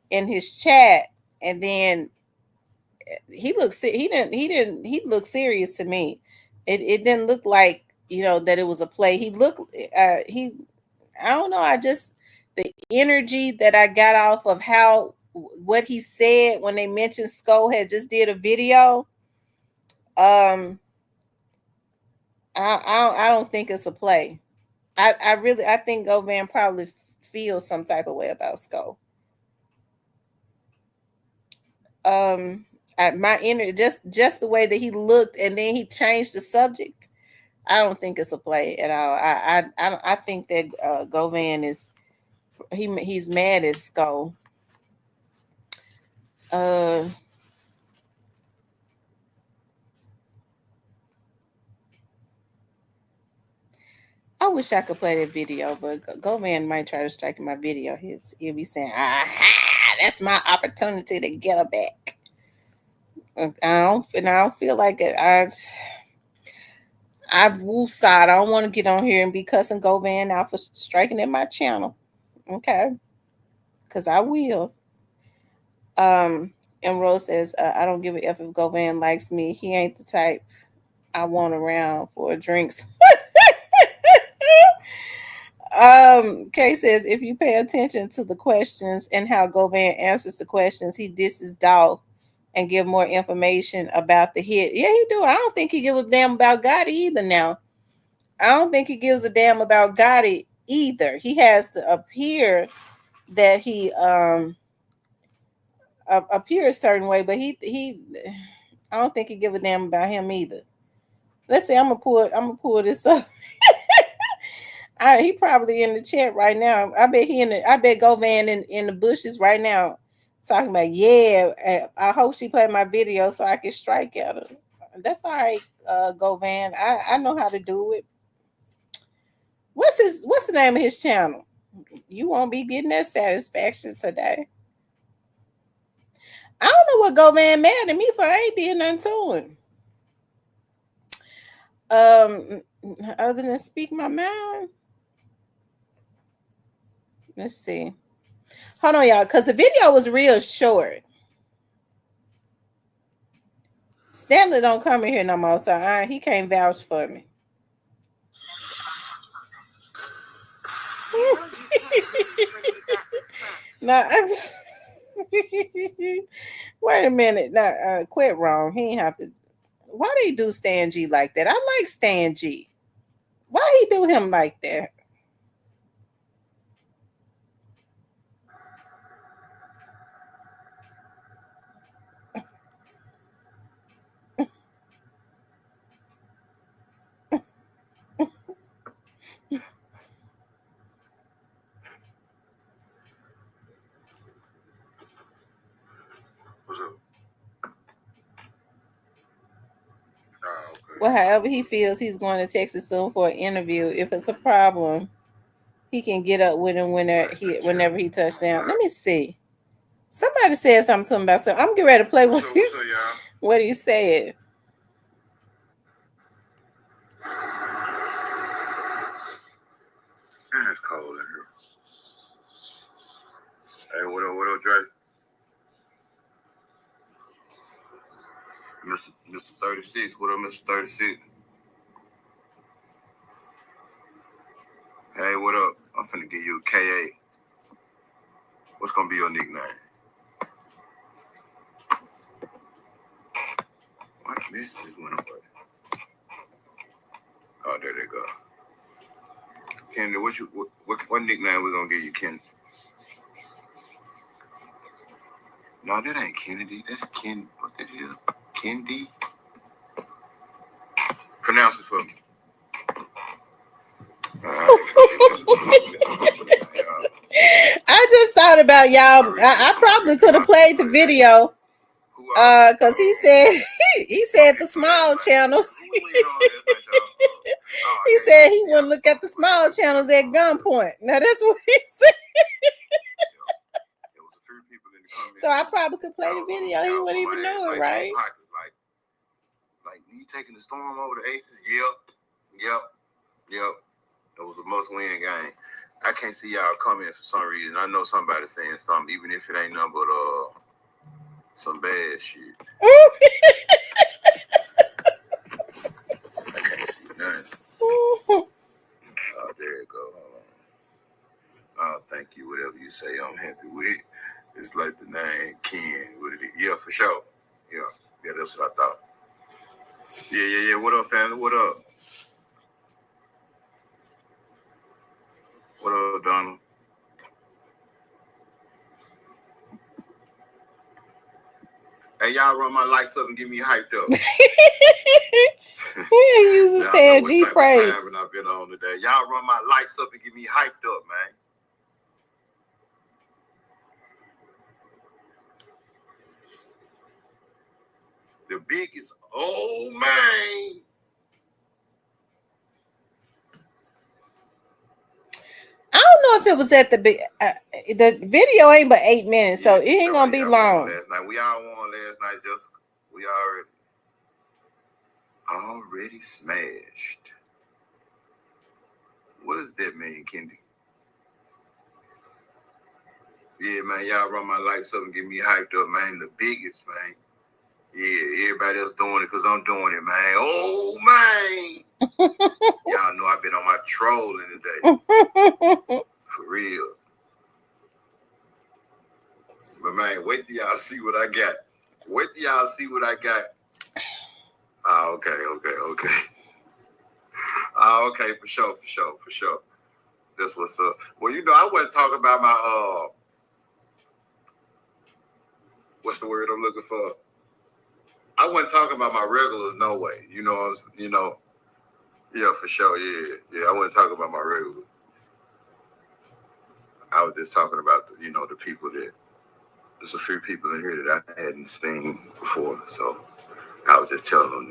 in his chat, and then he looked serious to me. It didn't look like, that it was a play. He looked I don't know, the energy that I got off of what he said when they mentioned Skull had just did a video. I don't think it's a play. I think Govan probably feels some type of way about Skull. My inner, just the way that he looked, and then he changed the subject. I don't think it's a play at all. I think that Govan he's mad at Skull. I wish I could play that video, but Govan might try to strike in my video. He'll be saying, "Aha, that's my opportunity to get her back." I don't feel like it. I've woosed. I don't want to get on here and be cussing Govan out for striking at my channel. Okay, because I will. And Rose says, I don't give a F if Govan likes me. He ain't the type I want around for drinks. Kay says, if you pay attention to the questions and how Govan answers the questions, he disses Dolph and give more information about the hit. Yeah, he do. I don't think he gives a damn about Gotti either now. I don't think he gives a damn about Gotti either. He has to appear that he appear a certain way, but he I don't think he give a damn about him either. Let's see, I'm gonna pull this up. He probably in the chat right now. I bet Govan in the bushes right now talking about, yeah, I hope she played my video so I can strike at her. That's all right, Govan. I know how to do it. What's the name of his channel? You won't be getting that satisfaction today. I don't know what Govan mad at me for. I ain't did nothing to him. Other than speak my mind. Let's see. Hold on, y'all, because the video was real short. Stanley don't come in here no more, so he can't vouch for me. Now, wait a minute. Now, quit wrong. He ain't have to. Why they do Stan G like that? I like Stan G. Why he do him like that? What's up? Okay. Well, however he feels, he's going to Texas soon for an interview. If it's a problem, he can get up with him whenever he touched down. Let me see. Somebody said something to him about something. I'm getting ready to play what he said. It's cold in here. Hey, what up, Dre? Mr. 36. What up, Mr. 36? Hey, what up? I'm finna give you a KA. What's gonna be your nickname? My messages went away. Oh, there they go. Kennedy, what nickname we gonna give you, Kennedy? No, that ain't Kennedy. That's Ken. What the hell? Kendi? Pronounce it for me. I just thought about y'all. I probably could have played the video because he said the small channels. He said he wouldn't look at the small channels at gunpoint. Now that's what he said. So I probably could play the video. He wouldn't even know it, right? like, you taking the Storm over the Aces? Yep. It was a must-win game. I can't see y'all coming for some reason. I know somebody's saying something, even if it ain't nothing but some bad shit. I can't see nothing. Oh, there it go. Oh, thank you. Whatever you say, I'm happy with. It's like the name Ken. What it is? Yeah, for sure. Yeah, that's what I thought. Yeah. What up, family? What up? What up, Donald? Hey, y'all run my lights up and get me hyped up. We ain't use a stand G phrase. I've been on today. Y'all run my lights up and get me hyped up, man. The biggest, oh man. I don't know if it was at the big. The video ain't but 8 minutes, so it ain't gonna be long. Last night we all won last night, Jessica. We already smashed. What does that mean, Kendi? Yeah, man, y'all run my lights up and get me hyped up, man. The biggest, man. Yeah, everybody else doing it because I'm doing it, man. Oh, man. Y'all know I've been on my trolling today. For real. But, man, wait till y'all see what I got. Oh, okay. Oh, okay, for sure. That's what's up. Well, I wasn't talking about my, what's the word I'm looking for? I wasn't talking about my regulars, no way. Yeah, for sure, yeah. I wasn't talking about my regulars. I was just talking about, the people that, there's a few people in here that I hadn't seen before, so I was just telling them,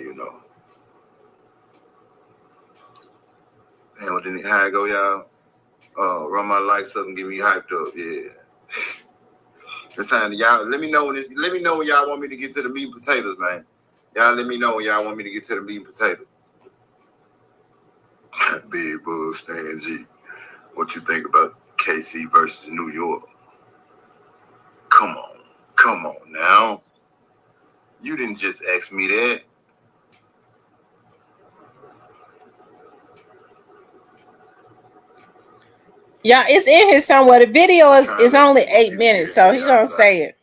And how I go, y'all? Run my lights up and get me hyped up, yeah. It's time to y'all. Let me know when y'all want me to get to the meat and potatoes, man. Y'all let me know when y'all want me to get to the meat and potatoes. Big Bull Stan G. What you think about KC versus New York? Come on now. You didn't just ask me that. Yeah, it's in here somewhere. The video is only 8 minutes, so he gonna say it.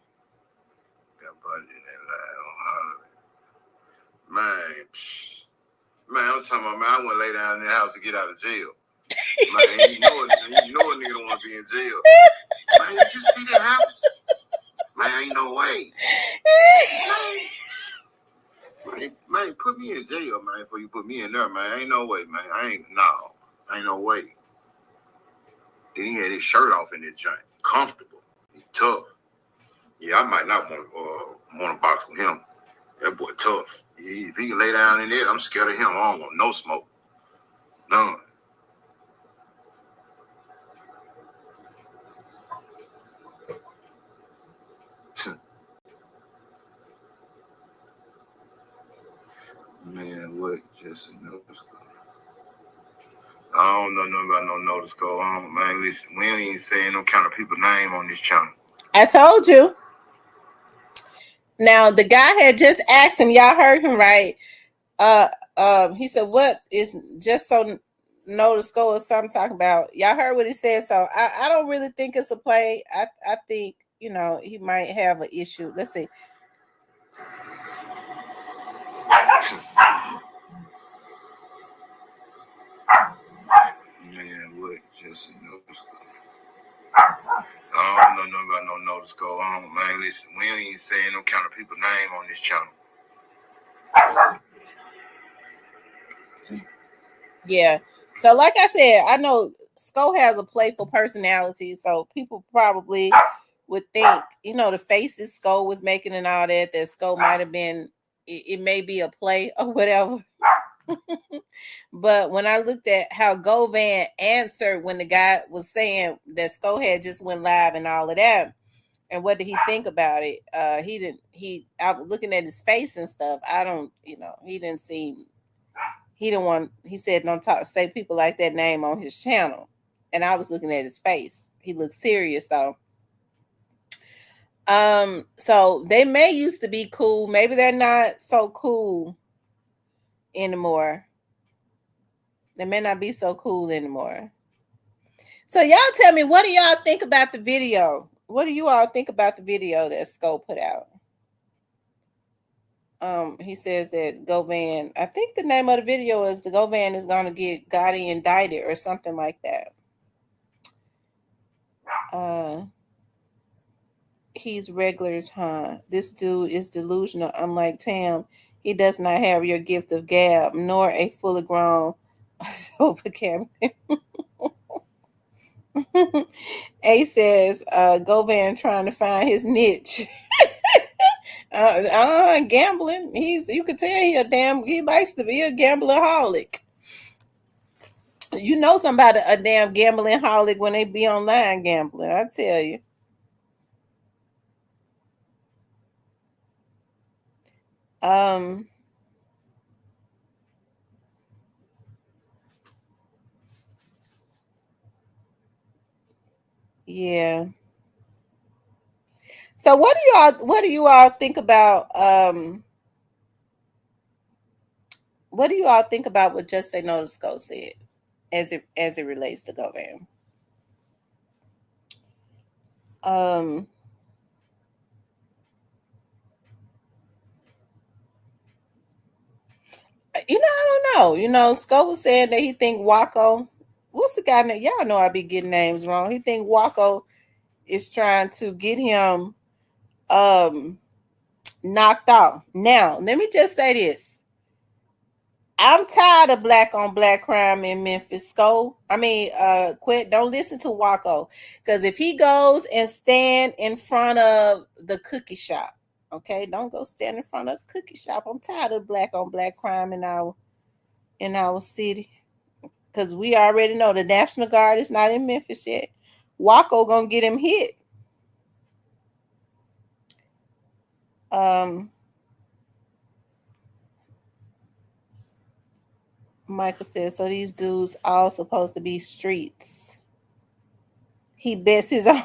Man, I'm talking about, man, I want to lay down in the house to get out of jail. Man, you know a nigga don't want to be in jail. Man, did you see that house? Man, ain't no way. Man, put me in jail, man, before you put me in there, man. Ain't no way, man. Ain't no way. Then he had his shirt off in this joint. Comfortable. He tough. Yeah, I might not want to box with him. That boy tough. If he can lay down in there, I'm scared of him. I don't want no smoke. None. Man, what? Just a notice go. I don't know nothing about no notice go on. Man, listen, we ain't even saying no kind of people name on this channel. I told you. Now, the guy had just asked him, y'all heard him, right? He said, what is just so notice go or something talking about? Y'all heard what he said, so I don't really think it's a play. I think, he might have an issue. Let's see. Man, what? Just a notice go. I don't know nothing about no notice go on. Man, listen, we ain't even saying no kind of people name on this channel. Yeah. So like I said, I know Sko has a playful personality, so people probably would think, the faces Sko was making and all that Sko might have been, it may be a play or whatever. But when I looked at how Govan answered when the guy was saying that Sko had just went live and all of that, And what did he think about it? I was looking at his face and stuff. I don't, he didn't seem, he didn't want, he said, don't say people like that name on his channel. And I was looking at his face. He looked serious. So they may used to be cool. Maybe they're not so cool anymore. They may not be so cool anymore. So y'all tell me, what do y'all think about the video? What do you all think about the video that Scope put out? He says that Govan, I think the name of the video is the Govan is going to get Gotti indicted or something like that. He's regulars, huh? This dude is delusional. Unlike Tam, he does not have your gift of gab, nor a fully grown sofa cabinet. A says, Govan trying to find his niche. Gambling. You could tell he likes to be a gambler-holic. You know somebody a damn gambling-holic when they be online gambling, I tell you. Yeah. So what do you all think about what do you all think about what Just Say No to Scope said as it relates to Govan? I don't know. Scope was saying that he think Waco, what's the guy name? Y'all know I be getting names wrong. He think Waco is trying to get him knocked out. Now, let me just say this. I'm tired of black on black crime in Memphis. Quit. Don't listen to Waco. Because if he goes and stand in front of the cookie shop, okay, don't go stand in front of the cookie shop. I'm tired of black on black crime in our city. Because we already know the National Guard is not in Memphis yet. Waco gonna get him hit. Michael says, so these dudes all supposed to be streets. He bets his own.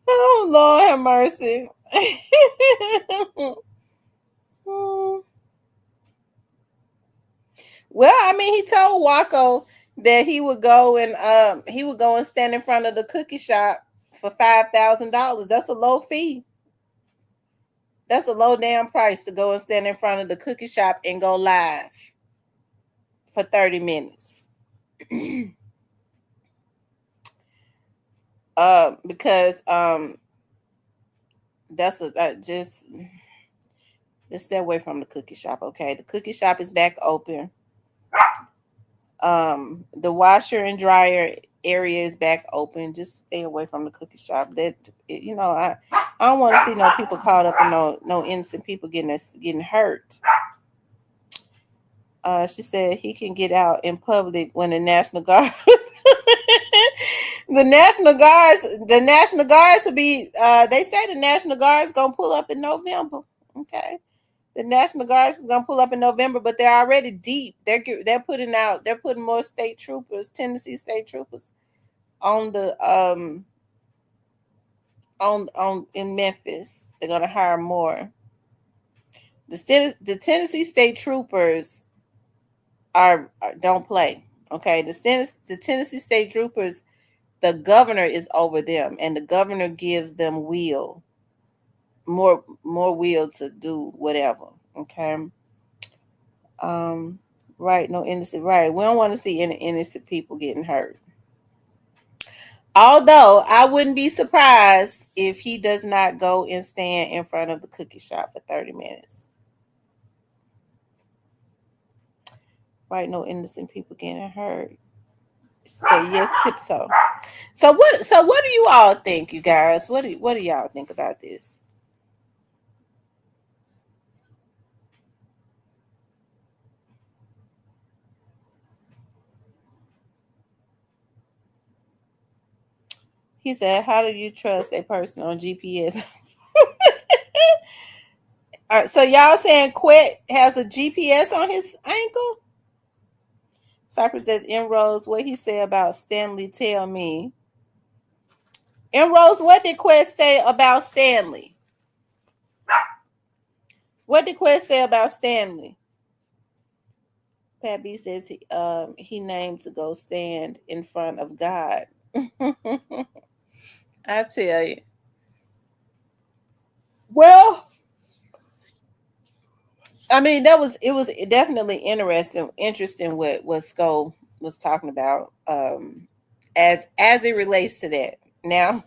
Oh, Lord have mercy. Well, he told Waco that he would go and stand in front of the cookie shop for $5,000. That's a low fee. That's a low damn price to go and stand in front of the cookie shop and go live for 30 minutes. Because that's just stay away from the cookie shop, okay? The cookie shop is back open. The washer and dryer area is back open. Just stay away from the cookie shop. I don't want to see no people caught up in no innocent people getting hurt. She said he can get out in public when the National Guard the National Guards will be they say the National Guard's gonna pull up in November. Okay. The National Guards is gonna pull up in November, but they're already deep. They're putting more state troopers, Tennessee state troopers on the on in Memphis. They're gonna hire more. The Tennessee state troopers don't play. Okay, the Tennessee state troopers, the governor is over them, and the governor gives them more will to do whatever. Okay. Right, no innocent. Right, we don't want to see any innocent people getting hurt. Although I wouldn't be surprised if he does not go and stand in front of the cookie shop for 30 minutes. Right, no innocent people getting hurt. Say yes, tiptoe. So what do you all think, you guys? What do y'all think about this? He said, "How do you trust a person on GPS?" All right, so y'all saying Quet has a GPS on his ankle? Cypher says, "Inrose, what he said about Stanley? Tell me." Inrose, what did Quest say about Stanley? What did Quest say about Stanley? Pat B says he named to go stand in front of God. I tell you. Well, I mean, it was definitely interesting what Skull was talking about, as it relates to that. Now,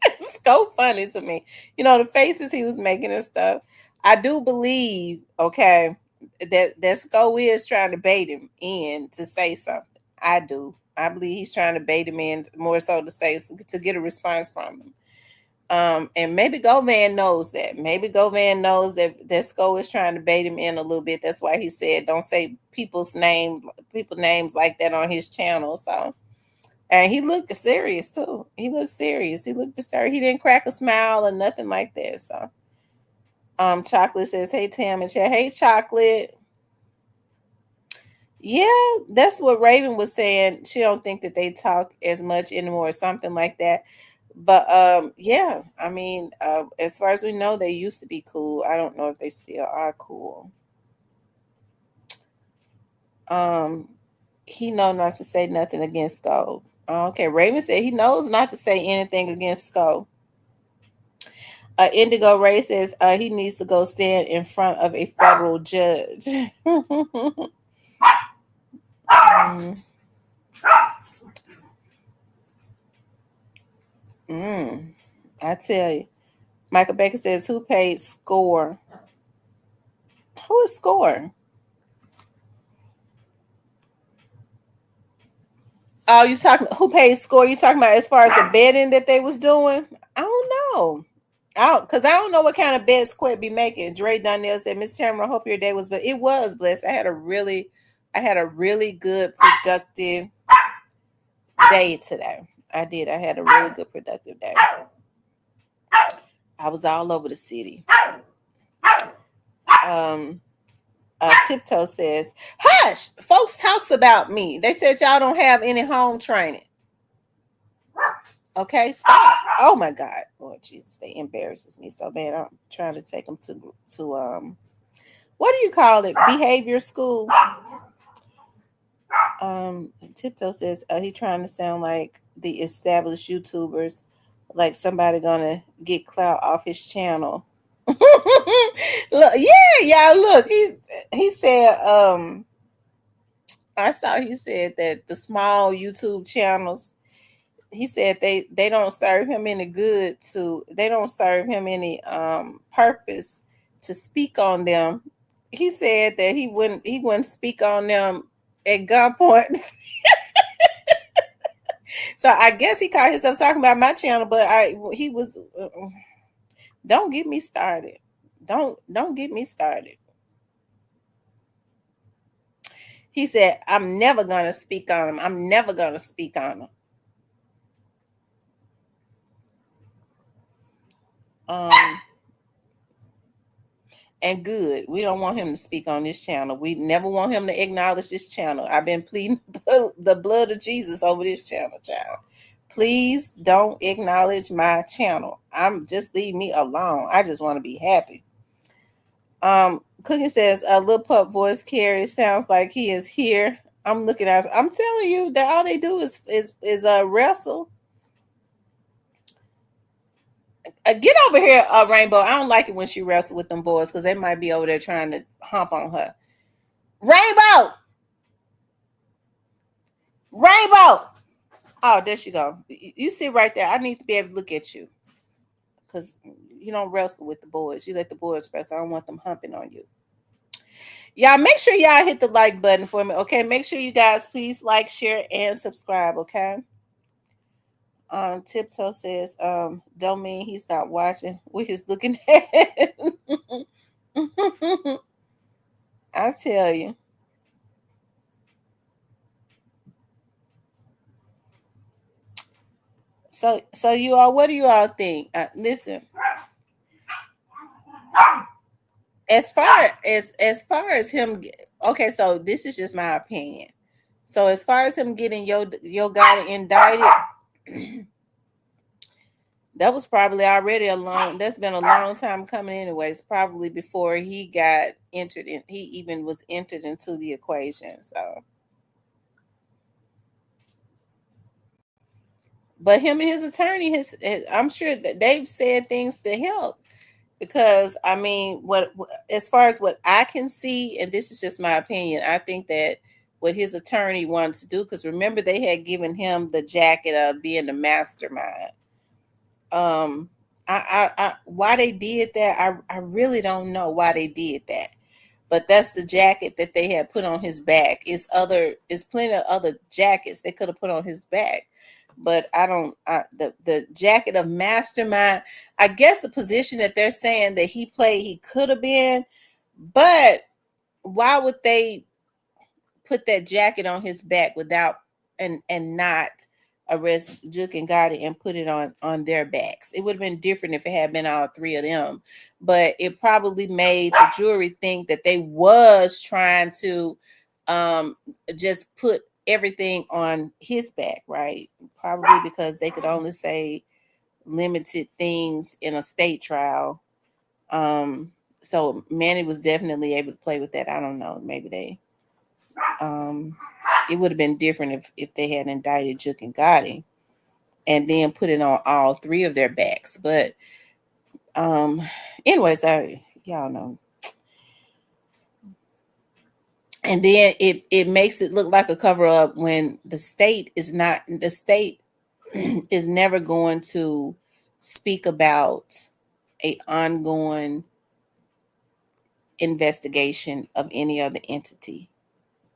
it's so funny to me. You know, the faces he was making and stuff. I do believe, okay, that Skull is trying to bait him in to say something. I do. I believe he's trying to bait him in more so to get a response from him. And maybe Govan knows that. Maybe Govan knows that Sko is trying to bait him in a little bit. That's why he said, "Don't say people names like that on his channel." So, and he looked serious too. He looked serious. He looked disturbed. He didn't crack a smile or nothing like that. So, Chocolate says, "Hey Tam and chat. Hey Chocolate." Yeah, that's what Raven was saying. She don't think that they talk as much anymore or something like that. But yeah, I mean, as far as we know, they used to be cool. I don't know if they still are cool. He know not to say nothing against Skull. Okay, Raven said he knows not to say anything against Skull. Indigo Ray says he needs to go stand in front of a federal judge. I tell you. Michael Baker says, "Who paid Score?" Who is Score? Oh, you talking who paid Score? You talking about as far as the betting that they was doing? I don't know. Because I don't know what kind of bets Quit be making. Dre Donnell said, "Miss Tamara, I hope your day was," but it was blessed. I had a really good, productive day today. I did. I had a really good, productive day. I was all over the city. Tiptoe says, "Hush! Folks talks about me. They said y'all don't have any home training. Okay, stop. Oh my God, Lord Jesus, they embarrasses me so bad. I'm trying to take them to what do you call it? Behavior school." Tiptoe says he trying to sound like the established YouTubers, like somebody gonna get clout off his channel. Look, yeah, y'all look. He said I saw he said that the small YouTube channels, he said they don't serve him any good they don't serve him any purpose to speak on them. He said that he wouldn't speak on them at gunpoint. So I guess he caught himself talking about my channel, but he was don't get me started. Don't get me started. He said, "I'm never gonna speak on him. I'm never gonna speak on him." And good. We don't want him to speak on this channel. We never want him to acknowledge this channel. I've been pleading the blood of Jesus over this channel, child. Please don't acknowledge my channel. Just leave me alone. I just want to be happy. Cookie says a Lil Pup voice carry sounds like he is here. I'm looking at. I'm telling you that all they do is wrestle. Get over here, Rainbow. I don't like it when she wrestles with them boys because they might be over there trying to hump on her. Rainbow. Oh, there she go. You sit right there. I need to be able to look at you because you don't wrestle with the boys. You let the boys wrestle. I don't want them humping on you. Y'all, make sure y'all hit the like button for me, okay? Make sure you guys please like, share, and subscribe, okay? Tiptoe says, don't mean he stopped watching. We're just looking at I tell you. So you all, what do you all think? Listen, as far as him, okay. So this is just my opinion. So as far as him getting Yo Gotti indicted, that was probably already that's been a long time coming anyways, probably before he got entered in, he even was entered into the equation. So, but him and his attorney, I'm sure that they've said things to help, because I mean, what as far as what I can see, and this is just my opinion, I think that what his attorney wanted to do, because remember they had given him the jacket of being the mastermind. Why they did that, I really don't know why they did that, but that's the jacket that they had put on his back. It's plenty of other jackets they could have put on his back, but the jacket of mastermind, I guess the position that they're saying that he played, he could have been, but why would they put that jacket on his back without and not arrest Juke and Gotti and put it on their backs? It would have been different if it had been all three of them, but it probably made the jury think that they was trying to just put everything on his back, right? Probably because they could only say limited things in a state trial. So Manny was definitely able to play with that. I don't know, maybe they it would have been different if they had indicted Juke and Gotti and then put it on all three of their backs. But anyways, y'all know. And then it makes it look like a cover up when the state is never going to speak about a ongoing investigation of any other entity.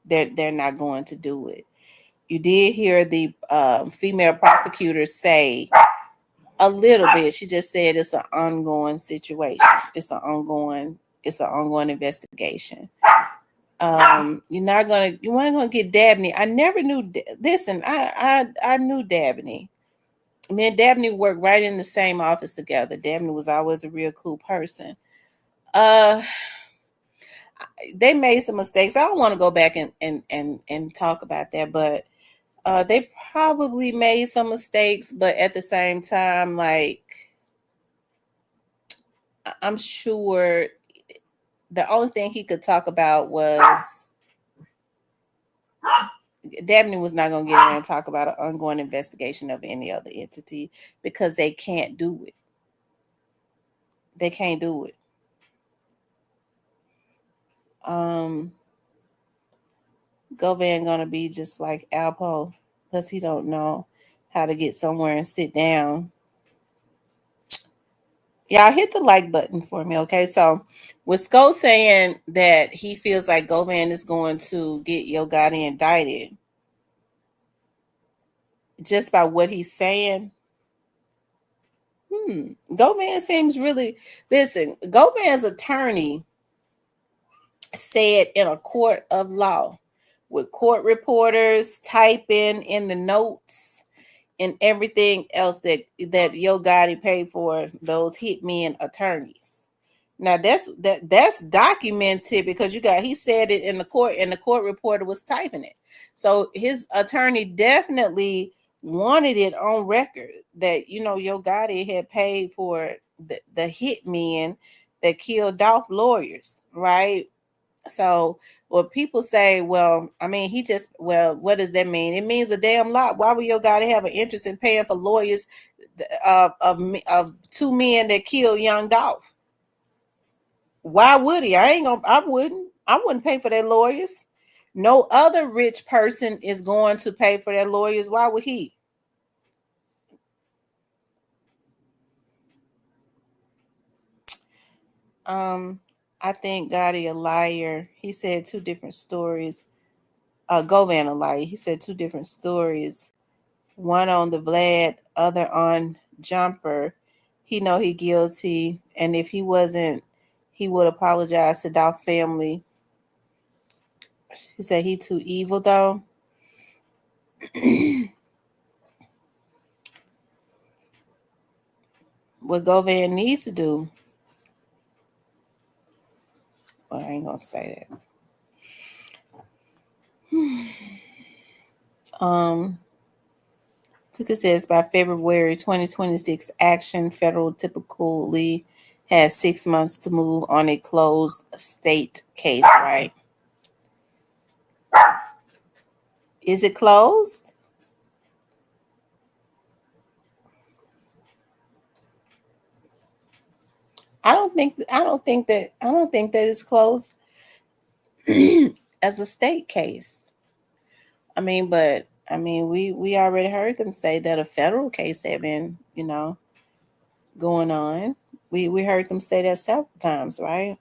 They're not going to do it. You did hear the female prosecutor say a little bit. She just said it's an ongoing situation. It's an ongoing investigation. You weren't gonna get Dabney. I never knew. Listen, I knew Dabney. Me and Dabney worked right in the same office together. Dabney was always a real cool person. They made some mistakes. I don't want to go back and talk about that, but they probably made some mistakes. But at the same time, like, I'm sure the only thing he could talk about was Dabney was not going to get in there and talk about an ongoing investigation of any other entity, because they can't do it. They can't do it. Govan gonna be just like Alpo, because he don't know how to get somewhere and sit down. Y'all hit the like button for me, okay? So with Sko saying that he feels like Govan is going to get Yo Gotti indicted just by what he's saying, Govan seems really, listen, Govan's attorney said in a court of law with court reporters typing in the notes and everything else that Yo Gotti paid for those hitmen attorneys. Now that's documented, because he said it in the court, and the court reporter was typing it. So his attorney definitely wanted it on record that Yo Gotti had paid for the hitmen that killed Dolph lawyers, right? So when people say, well, I mean, what does that mean? It means a damn lot. Why would Yo Gotti have an interest in paying for lawyers of two men that killed young Dolph? Why would he? I wouldn't pay for their lawyers. No other rich person is going to pay for their lawyers. Why would he? I think Gotti a liar. He said two different stories. Govan a liar. He said two different stories. One on the Vlad, other on Jumper. He know he guilty, and if he wasn't, he would apologize to Dolph family. He said he too evil though. what Govan needs to do. Well, I ain't gonna say that. Cooker says by February 2026, action federal typically has 6 months to move on a closed state case, right? Is it closed? I don't think that it's closed as a state case. We already heard them say that a federal case had been, going on. We heard them say that several times, right?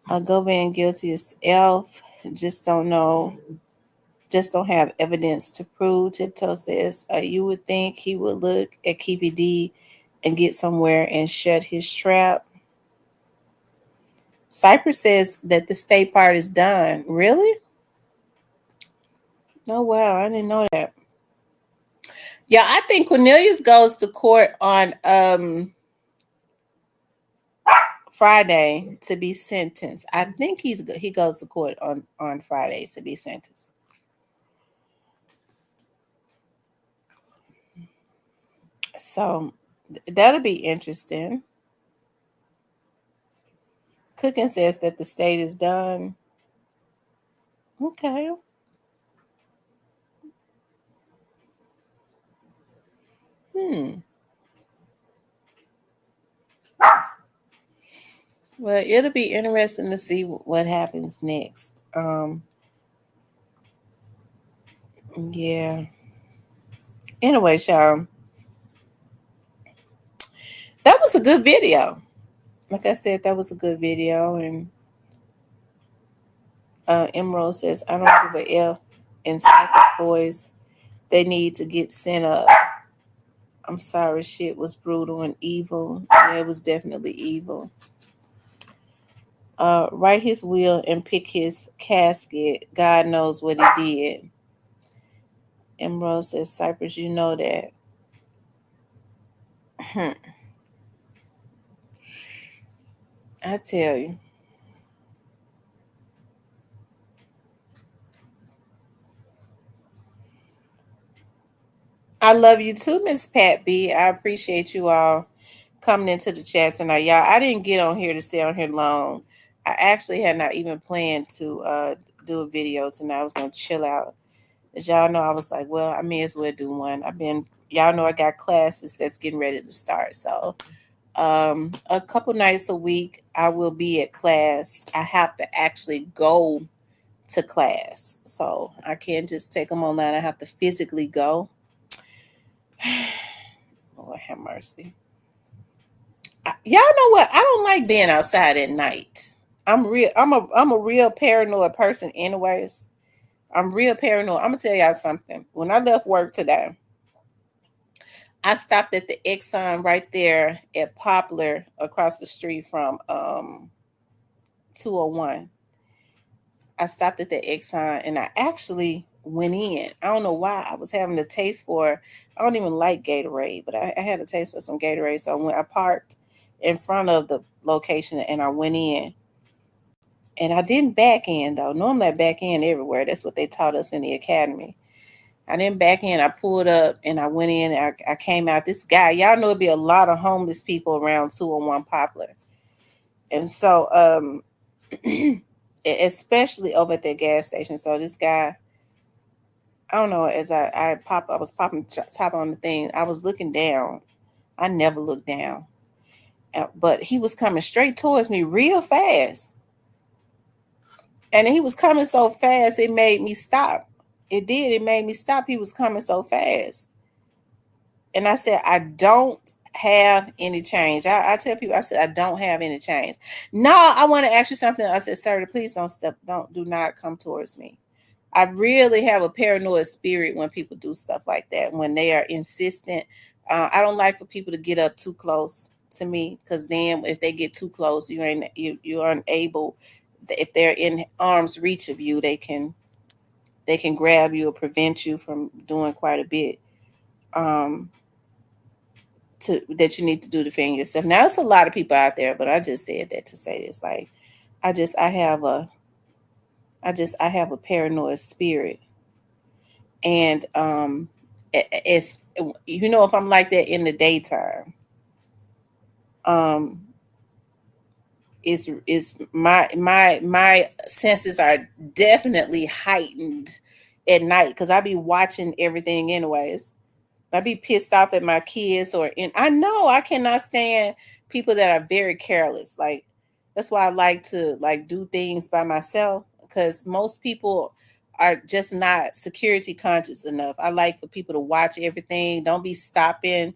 Govan guilty as Elf. Just don't have evidence to prove. Tiptoe says, you would think he would look at Keefy D and get somewhere and shut his trap. Cypress says that the state part is done. Really? Oh, wow. I didn't know that. Yeah, I think Cornelius goes to court on Friday to be sentenced. I think he goes to court on Friday to be sentenced. So that'll be interesting. Cooking says that the state is done. Okay. Well, it'll be interesting to see what happens next. Yeah. Anyway, y'all, that was a good video. Like I said, that was a good video. And Emerald says, I don't give a F in Cypress boys. They need to get sent up. I'm sorry, shit was brutal and evil. Yeah, it was definitely evil. Write his will and pick his casket. God knows what he did. Emerald says, Cypress, you know that. I tell you. I love you too, Miss Pat B. I appreciate you all coming into the chat tonight. Y'all, I didn't get on here to stay on here long. I actually had not even planned to do a video tonight. I was going to chill out. As y'all know, I was like, well, I may as well do one. Y'all know I got classes that's getting ready to start. So a couple nights a week, I will be at class. I have to actually go to class. So I can't just take them online. I have to physically go. Lord have mercy. Y'all know what? I don't like being outside at night. I'm a real paranoid person anyways. I'm real paranoid. I'm gonna tell y'all something. When I left work today, I stopped at the Exxon right there at Poplar across the street from 201. I stopped at the Exxon and I actually went in. I don't know why. I was having a taste for, I don't even like Gatorade, but I had a taste for some Gatorade. So I parked in front of the location and I went in. And I didn't back in though. Normally I back in everywhere. That's what they taught us in the academy. I didn't back in. I pulled up and I went in and I came out. This guy, y'all know it'd be a lot of homeless people around 201 Poplar. And so, especially over at that gas station. So this guy, I don't know, as I was popping top on the thing. I was looking down. I never look down. But he was coming straight towards me real fast. And he was coming so fast, it made me stop. It did. It made me stop. He was coming so fast. And I said, I don't have any change. I tell people, I said, I don't have any change. No, I want to ask you something. I said, sir, please do not come towards me. I really have a paranoid spirit when people do stuff like that, when they are insistent. I don't like for people to get up too close to me, because then if they get too close, you're unable. If they're in arm's reach of you, they can grab you or prevent you from doing quite a bit. that you need to do to defend yourself. Now, it's a lot of people out there, but I just said that to say this. Like, I have a paranoid spirit, and it's, you know, if I'm like that in the daytime, is my senses are definitely heightened at night because I be watching everything anyways. I be pissed off at my kids, I know I cannot stand people that are very careless. Like, that's why I like to like do things by myself, because most people are just not security conscious enough. I like for people to watch everything. Don't be stopping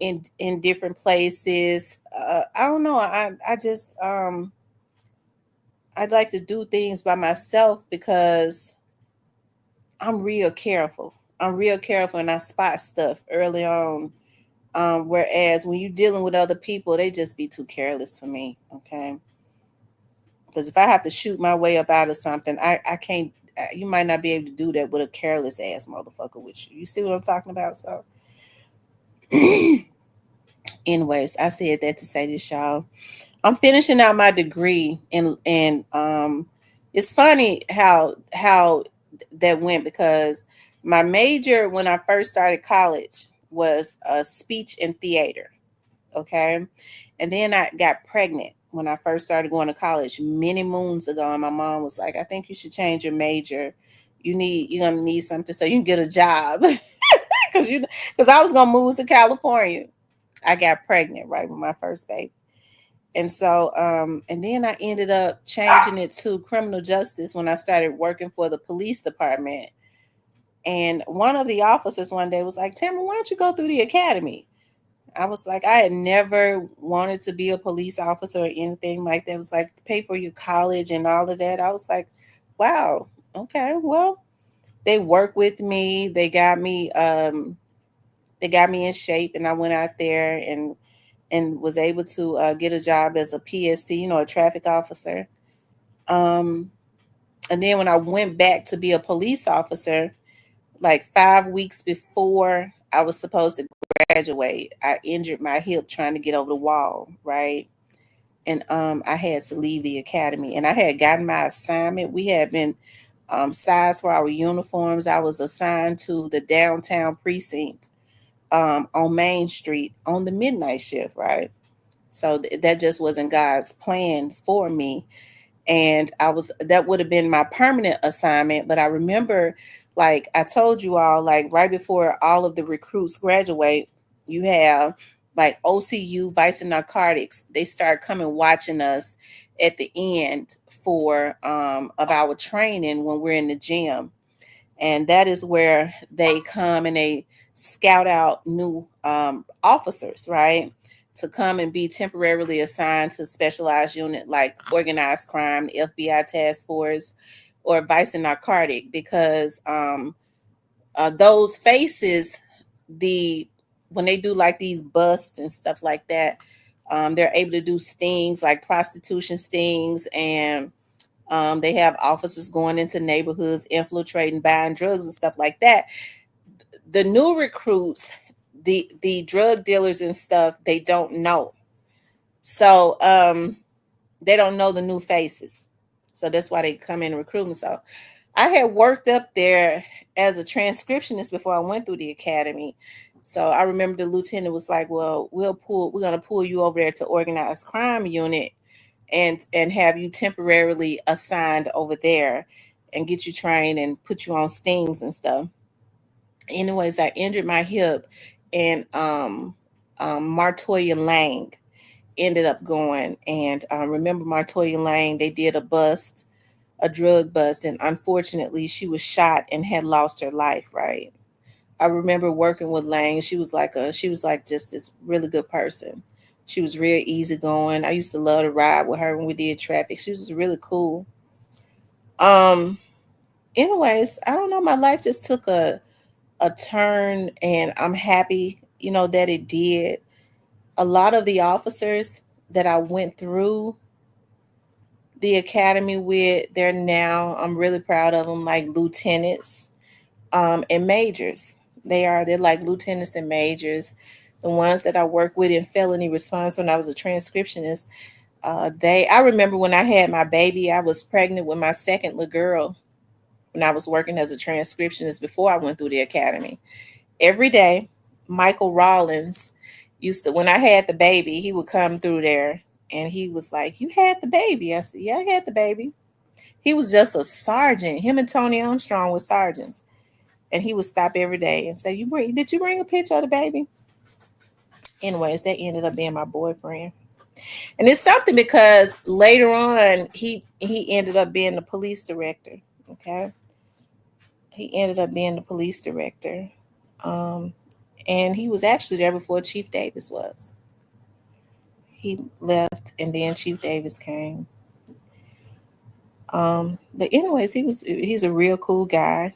in different places. I don't know. I just I'd like to do things by myself because I'm real careful. I'm real careful and I spot stuff early on. Whereas when you're dealing with other people, they just be too careless for me. Okay. Because if I have to shoot my way up out of something, I can't, you might not be able to do that with a careless ass motherfucker with you. You see what I'm talking about? So, anyways, I said that to say this, y'all. I'm finishing out my degree, and it's funny how that went, because my major when I first started college was speech and theater. Okay. And then I got pregnant when I first started going to college many moons ago. And my mom was like, I think you should change your major. You're going to need something so you can get a job. Because I was going to move to California. I got pregnant right with my first baby. And so, and then I ended up changing it to criminal justice when I started working for the police department. And one of the officers one day was like, Tamara, why don't you go through the academy? I was like, I had never wanted to be a police officer or anything like that. It was like, pay for your college and all of that. I was like, wow, okay, well, they worked with me. They got me in shape, and I went out there and was able to get a job as a PST, a traffic officer. And then when I went back to be a police officer, like 5 weeks before I was supposed to graduate, I injured my hip trying to get over the wall, right? And I had to leave the academy, and I had gotten my assignment. We had been sized for our uniforms. I was assigned to the downtown precinct on Main Street on the midnight shift, right? So that just wasn't God's plan for me. And that would have been my permanent assignment. But I remember, like I told you all, like right before all of the recruits graduate, you have like OCU, Vice and Narcotics. They start coming watching us at the end for of our training when we're in the gym. And that is where they come and they scout out new officers, right? To come and be temporarily assigned to specialized unit like organized crime, FBI task force, or vice and narcotic, because those faces, when they do like these busts and stuff like that, they're able to do stings like prostitution stings, and they have officers going into neighborhoods, infiltrating, buying drugs and stuff like that. The new recruits, the drug dealers and stuff, they don't know. So they don't know the new faces. So that's why they come in recruitment. So I had worked up there as a transcriptionist before I went through the academy. So I remember the lieutenant was like, well, we're going to pull you over there to organized crime unit and have you temporarily assigned over there and get you trained and put you on stings and stuff. Anyways, I injured my hip, and Martoya Lang ended up going. And remember Martoya Lang, they did a drug bust, and unfortunately she was shot and had lost her life, right? I remember working with Lang. She was like just this really good person. She was real easygoing. I used to love to ride with her when we did traffic. She was just really cool. Anyways, I don't know. My life just took a turn, and I'm happy, that it did. A lot of the officers that I went through the academy with, I'm really proud of them, like lieutenants and majors. They're like lieutenants and majors. the ones that I worked with in felony response when I was a transcriptionist, I remember when I had my baby, I was pregnant with my second little girl when I was working as a transcriptionist before I went through the academy. Every day, Michael Rollins used to, when I had the baby, he would come through there and he was like, "You had the baby?" I said, "Yeah, I had the baby." He was just a sergeant. Him and Tony Armstrong were sergeants. And he would stop every day and say, did you bring a picture of the baby?" Anyways, that ended up being my boyfriend. And it's something because later on he ended up being the police director. Okay. He ended up being the police director. And he was actually there before Chief Davis was. He left and then Chief Davis came. But anyways, he's a real cool guy.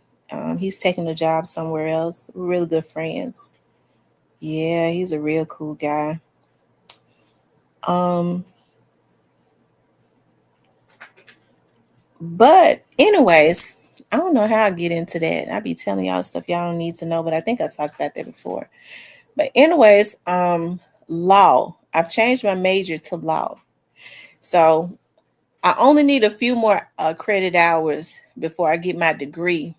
He's taking a job somewhere else. We're really good friends. Yeah, he's a real cool guy. But anyways, I don't know how I get into that. I be telling y'all stuff y'all don't need to know, but I think I talked about that before. But anyways, law. I've changed my major to law. So I only need a few more credit hours before I get my degree.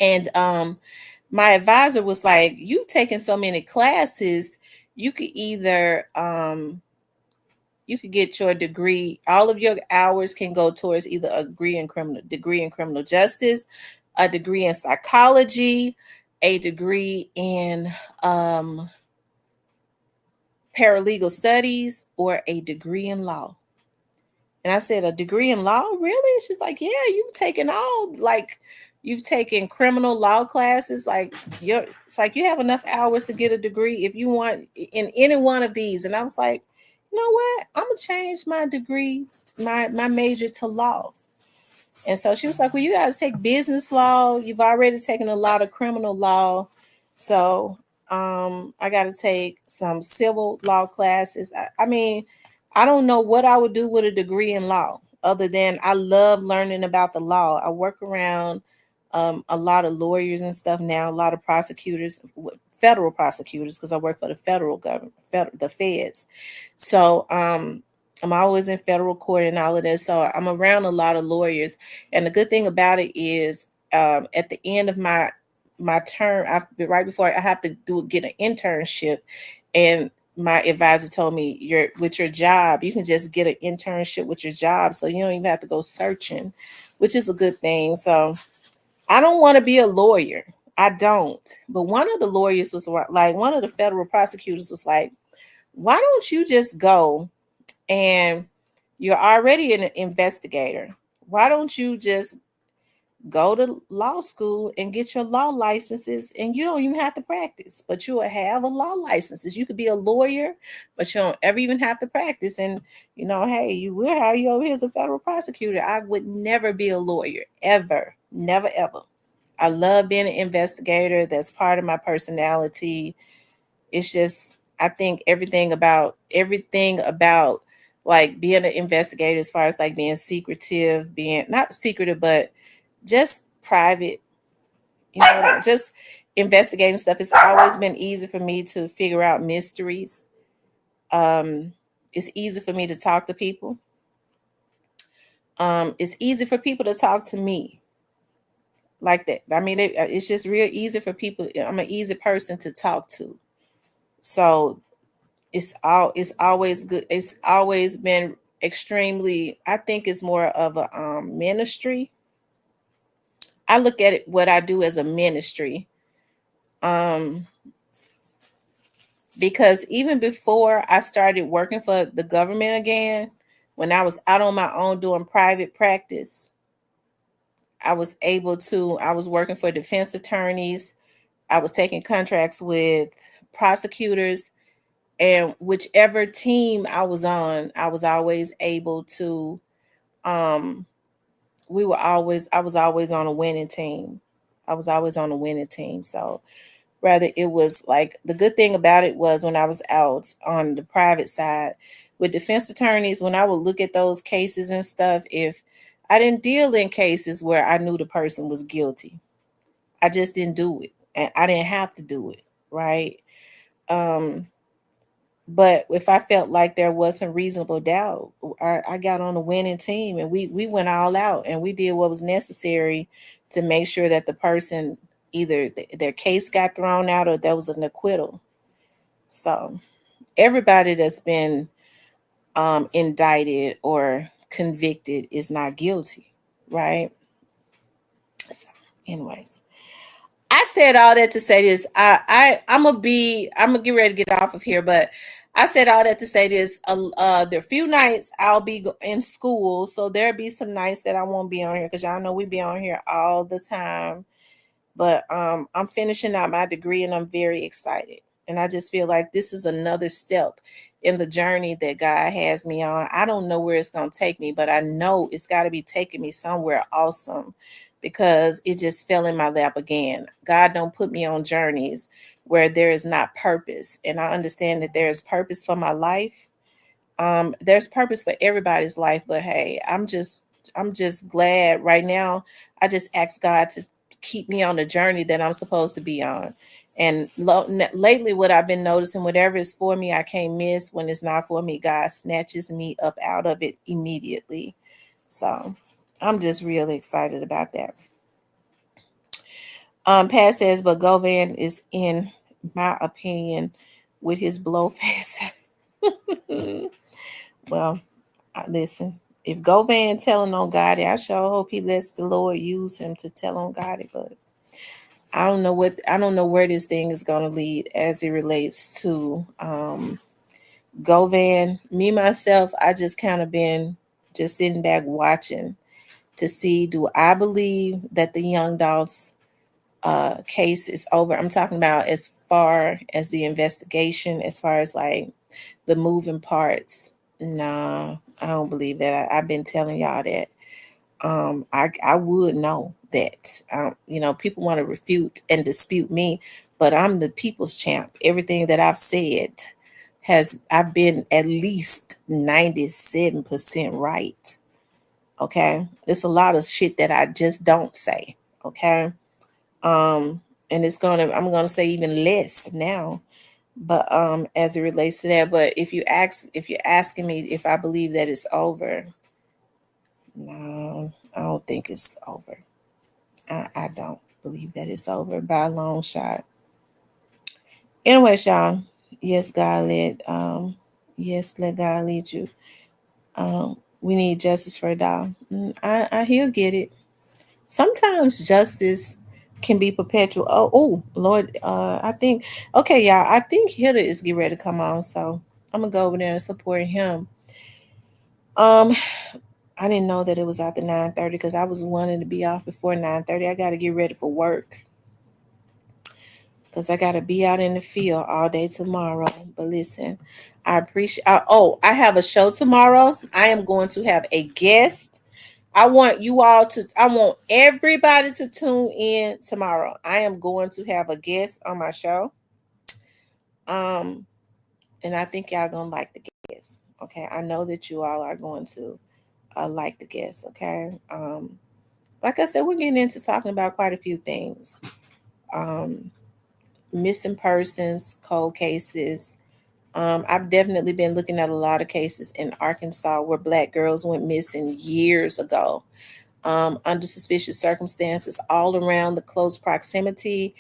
And my advisor was like, "You taking so many classes, you could either you could get your degree. All of your hours can go towards either a degree in criminal justice, a degree in psychology, a degree in paralegal studies, or a degree in law." And I said, "A degree in law? Really?" She's like, "Yeah, you've taken criminal law classes. It's like you have enough hours to get a degree if you want in any one of these." And I was like, "You know what? I'm gonna change my degree, my major to law." And so she was like, "Well, you got to take business law. You've already taken a lot of criminal law. So I got to take some civil law classes." I mean, I don't know what I would do with a degree in law other than I love learning about the law. I work around a lot of lawyers and stuff now, a lot of prosecutors, federal prosecutors, because I work for the federal government, the feds. So I'm always in federal court and all of this. So I'm around a lot of lawyers. And the good thing about it is at the end of my term, right before I have to get an internship, and my advisor told me, with your job, you can just get an internship with your job, so you don't even have to go searching, which is a good thing. So I don't want to be a lawyer. I don't. But one of the lawyers was like, one of the federal prosecutors was like, "Why don't you just go, and you're already an investigator. Why don't you just go to law school and get your law licenses, and you don't even have to practice, but you will have a law licenses. You could be a lawyer, but you don't ever even have to practice. And hey, you will hire you over here as a federal prosecutor." I would never be a lawyer, ever, never, ever. I love being an investigator. That's part of my personality. It's just, I think everything about like being an investigator, as far as like being secretive, being not secretive, but just private, just investigating stuff. It's always been easy for me to figure out mysteries. It's easy for me to talk to people. It's easy for people to talk to me like that. I mean, it's just real easy for people. I'm an easy person to talk to. So it's always good. It's always been extremely, I think it's more of a ministry. I look at it, what I do, as a ministry. Because even before I started working for the government again, when I was out on my own doing private practice, I was working for defense attorneys. I was taking contracts with prosecutors, and whichever team I was on, I was always able to, I was always on a winning team. I was always on a winning team. So rather, it was like, the good thing about it was when I was out on the private side with defense attorneys, when I would look at those cases and stuff, if I didn't deal in cases where I knew the person was guilty, I just didn't do it. And I didn't have to do it, right? But if I felt like there was some reasonable doubt, I got on the winning team, and we went all out, and we did what was necessary to make sure that the person, either their case got thrown out or there was an acquittal. So everybody that's been indicted or convicted is not guilty, right? So, anyways, I said all that to say this. I'm gonna get ready to get off of here, but I said all that to say this. There are a few nights I'll be in school, so there'll be some nights that I won't be on here because y'all know we be on here all the time. But I'm finishing out my degree, and I'm very excited. And I just feel like this is another step in the journey that God has me on. I don't know where it's going to take me, but I know it's got to be taking me somewhere awesome, because it just fell in my lap again. God don't put me on journeys where there is not purpose. And I understand that there is purpose for my life. There's purpose for everybody's life, but hey, I'm just glad right now. I just ask God to keep me on the journey that I'm supposed to be on. And lately, what I've been noticing, whatever is for me, I can't miss. When it's not for me, God snatches me up out of it immediately. So I'm just really excited about that. Pat says, but Govan is, in my opinion, with his blow face. Well, listen, if Govan telling on God, I sure hope he lets the Lord use him to tell on God. But I don't know where this thing is going to lead as it relates to Govan. Me myself, I just kind of been just sitting back watching to see, do I believe that the Young Dolph's case is over? I'm talking about as far as the investigation, as far as like the moving parts. Nah, I don't believe that. I've been telling y'all that. I would know that. People want to refute and dispute me, but I'm the people's champ. Everything that I've said I've been at least 97% right. Okay. There's a lot of shit that I just don't say. Okay. And I'm gonna say even less now. But as it relates to that, but if you're asking me if I believe that it's over, no, I don't think it's over. I don't believe that it's over by a long shot. Anyway, y'all, yes, God led. Yes, let God lead you. We need justice for a dog. He'll get it. Sometimes justice can be perpetual. Oh, Lord, I think. Okay, y'all. I think Hitter is getting ready to come on, so I'm gonna go over there and support him. I didn't know that it was after 9:30 because I was wanting to be off before 9:30. I got to get ready for work because I got to be out in the field all day tomorrow. But listen, I appreciate. I have a show tomorrow. I am going to have a guest. I want everybody to tune in tomorrow. I am going to have a guest on my show. And I think y'all gonna like the guest. Okay, I know that you all are going to like the guest. Okay. Like I said, we're getting into talking about quite a few things. Missing persons, cold cases. I've definitely been looking at a lot of cases in Arkansas where Black girls went missing years ago, under suspicious circumstances, all around the close proximity.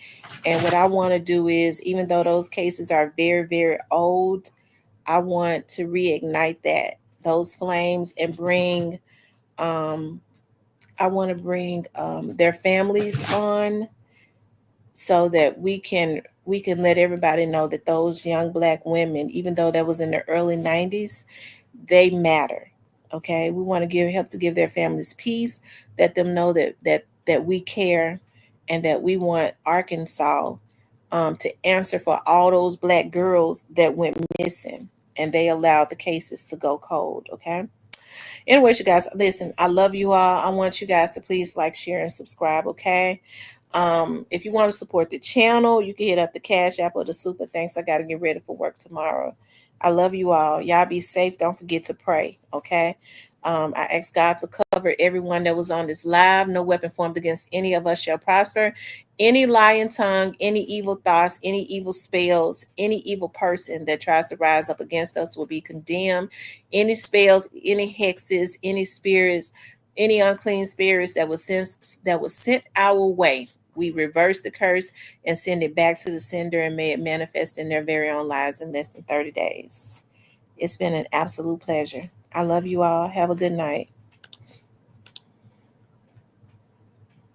And what I want to do is, even though those cases are very, very old, I want to reignite those flames and bring I want to bring their families on, so that we can let everybody know that those young Black women, even though that was in the early 90s, they matter. Okay, we want to help to give their families peace, let them know that we care, and that we want Arkansas to answer for all those Black girls that went missing and they allowed the cases to go cold. Okay. Anyways, you guys, listen, I love you all. I want you guys to please like, share, and subscribe, okay? If you want to support the channel, you can hit up the Cash App or the Super Thanks. I got to get ready for work tomorrow. I love you all. Y'all be safe. Don't forget to pray, okay? I ask God to cover everyone that was on this live. No weapon formed against any of us shall prosper. Any lying tongue, any evil thoughts, any evil spells, any evil person that tries to rise up against us will be condemned. Any spells, any hexes, any spirits, any unclean spirits that was sent our way, we reverse the curse and send it back to the sender, and may it manifest in their very own lives in less than 30 days. It's been an absolute pleasure. I love you all. Have a good night.